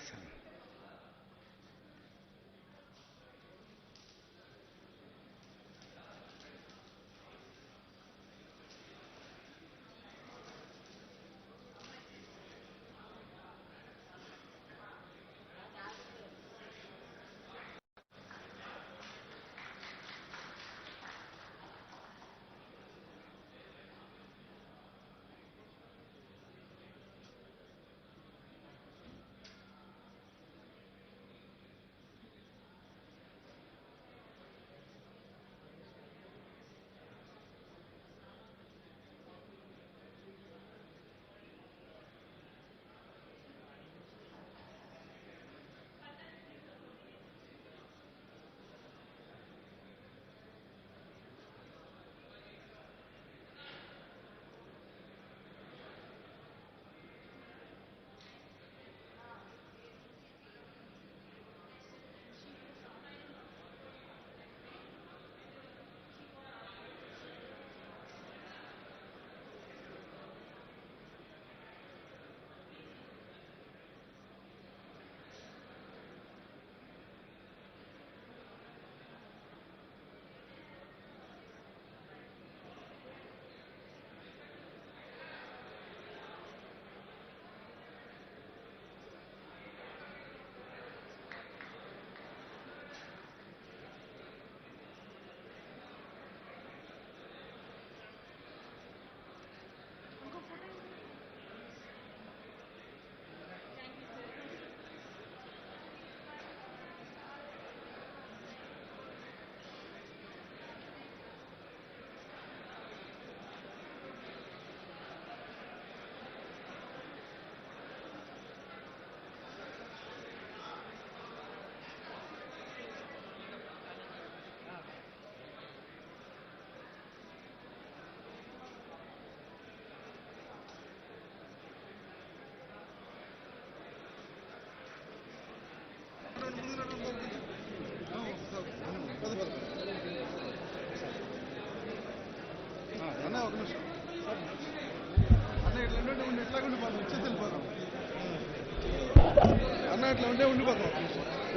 అన్న ఇట్లా ఉంటే ఉండిపోతాం.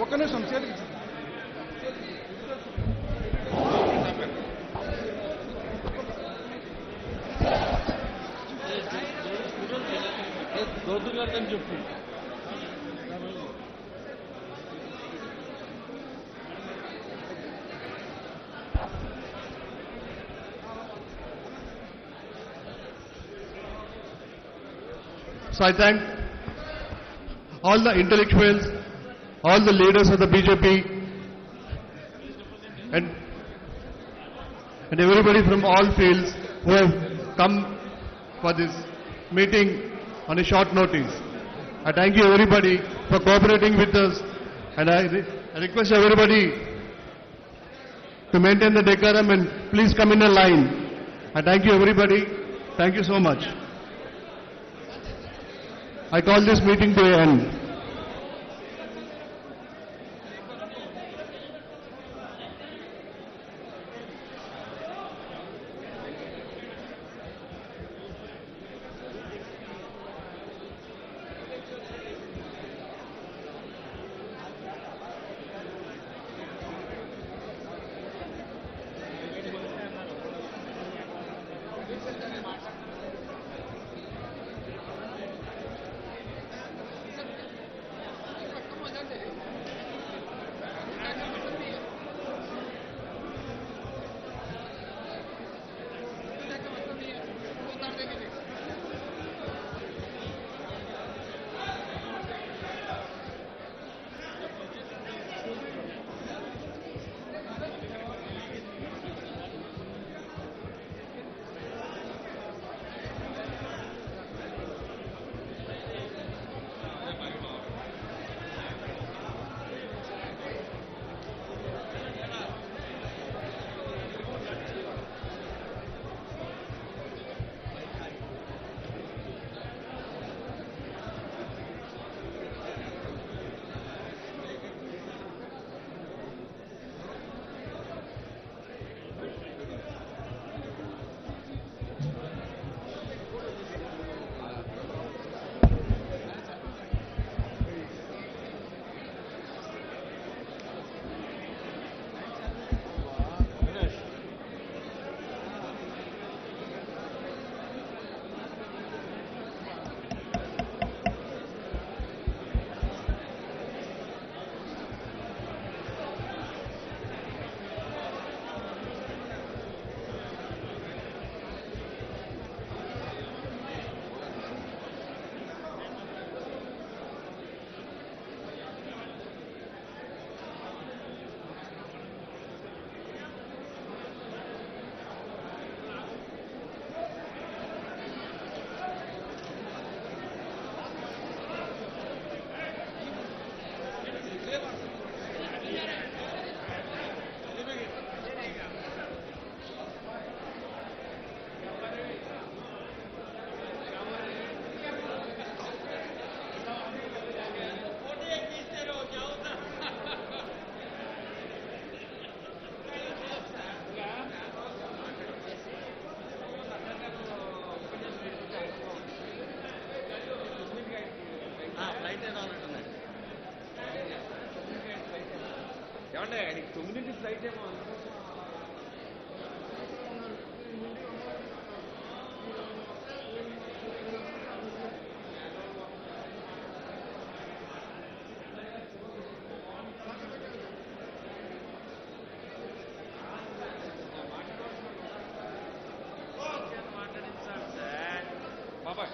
ఒక్క నిమిషం చేతికి గౌతమ్ గారు అని చెప్పు. So I thank all the intellectuals, all the leaders of the BJP, and everybody from all fields who have come for this meeting on a short notice. I thank you everybody for cooperating with us, and I request everybody to maintain the decorum and please come in a line. I thank you everybody. Thank you so much. I call this meeting to an end. ఏమంటే ఆయనకి 9 flight ఏమో బాబాయ్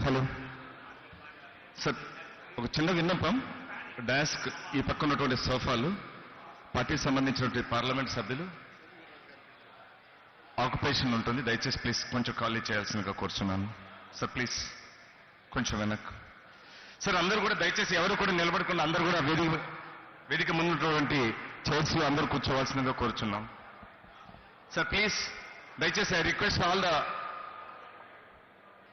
hello sir, ఒక చిన్న విన్నపం. Desk ఈ పక్క ఉన్నటువంటి సోఫాలు పార్టీకి సంబంధించినటువంటి పార్లమెంట్ సభ్యులు ఆక్యుపేషన్ ఉంటుంది. దయచేసి ప్లీజ్ కొంచెం ఖాళీ చేయాల్సిందిగా కోరుచున్నాను. సార్ ప్లీజ్ కొంచెం వెనక్కు. సార్ అందరూ కూడా దయచేసి ఎవరు కూడా నిలబడకుండా అందరూ కూడా వేదిక ముందున్నటువంటి చైర్స్ లో అందరూ కూర్చోవాల్సిందిగా కోరుచున్నాం. సార్ ప్లీజ్ దయచేసి I request all the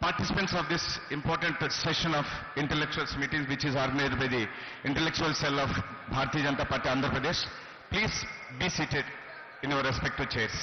participants of this important session of intellectuals meeting which is organized by the intellectual cell of Bharatiya Janata Party Andhra Pradesh. Please be seated in your respective chairs.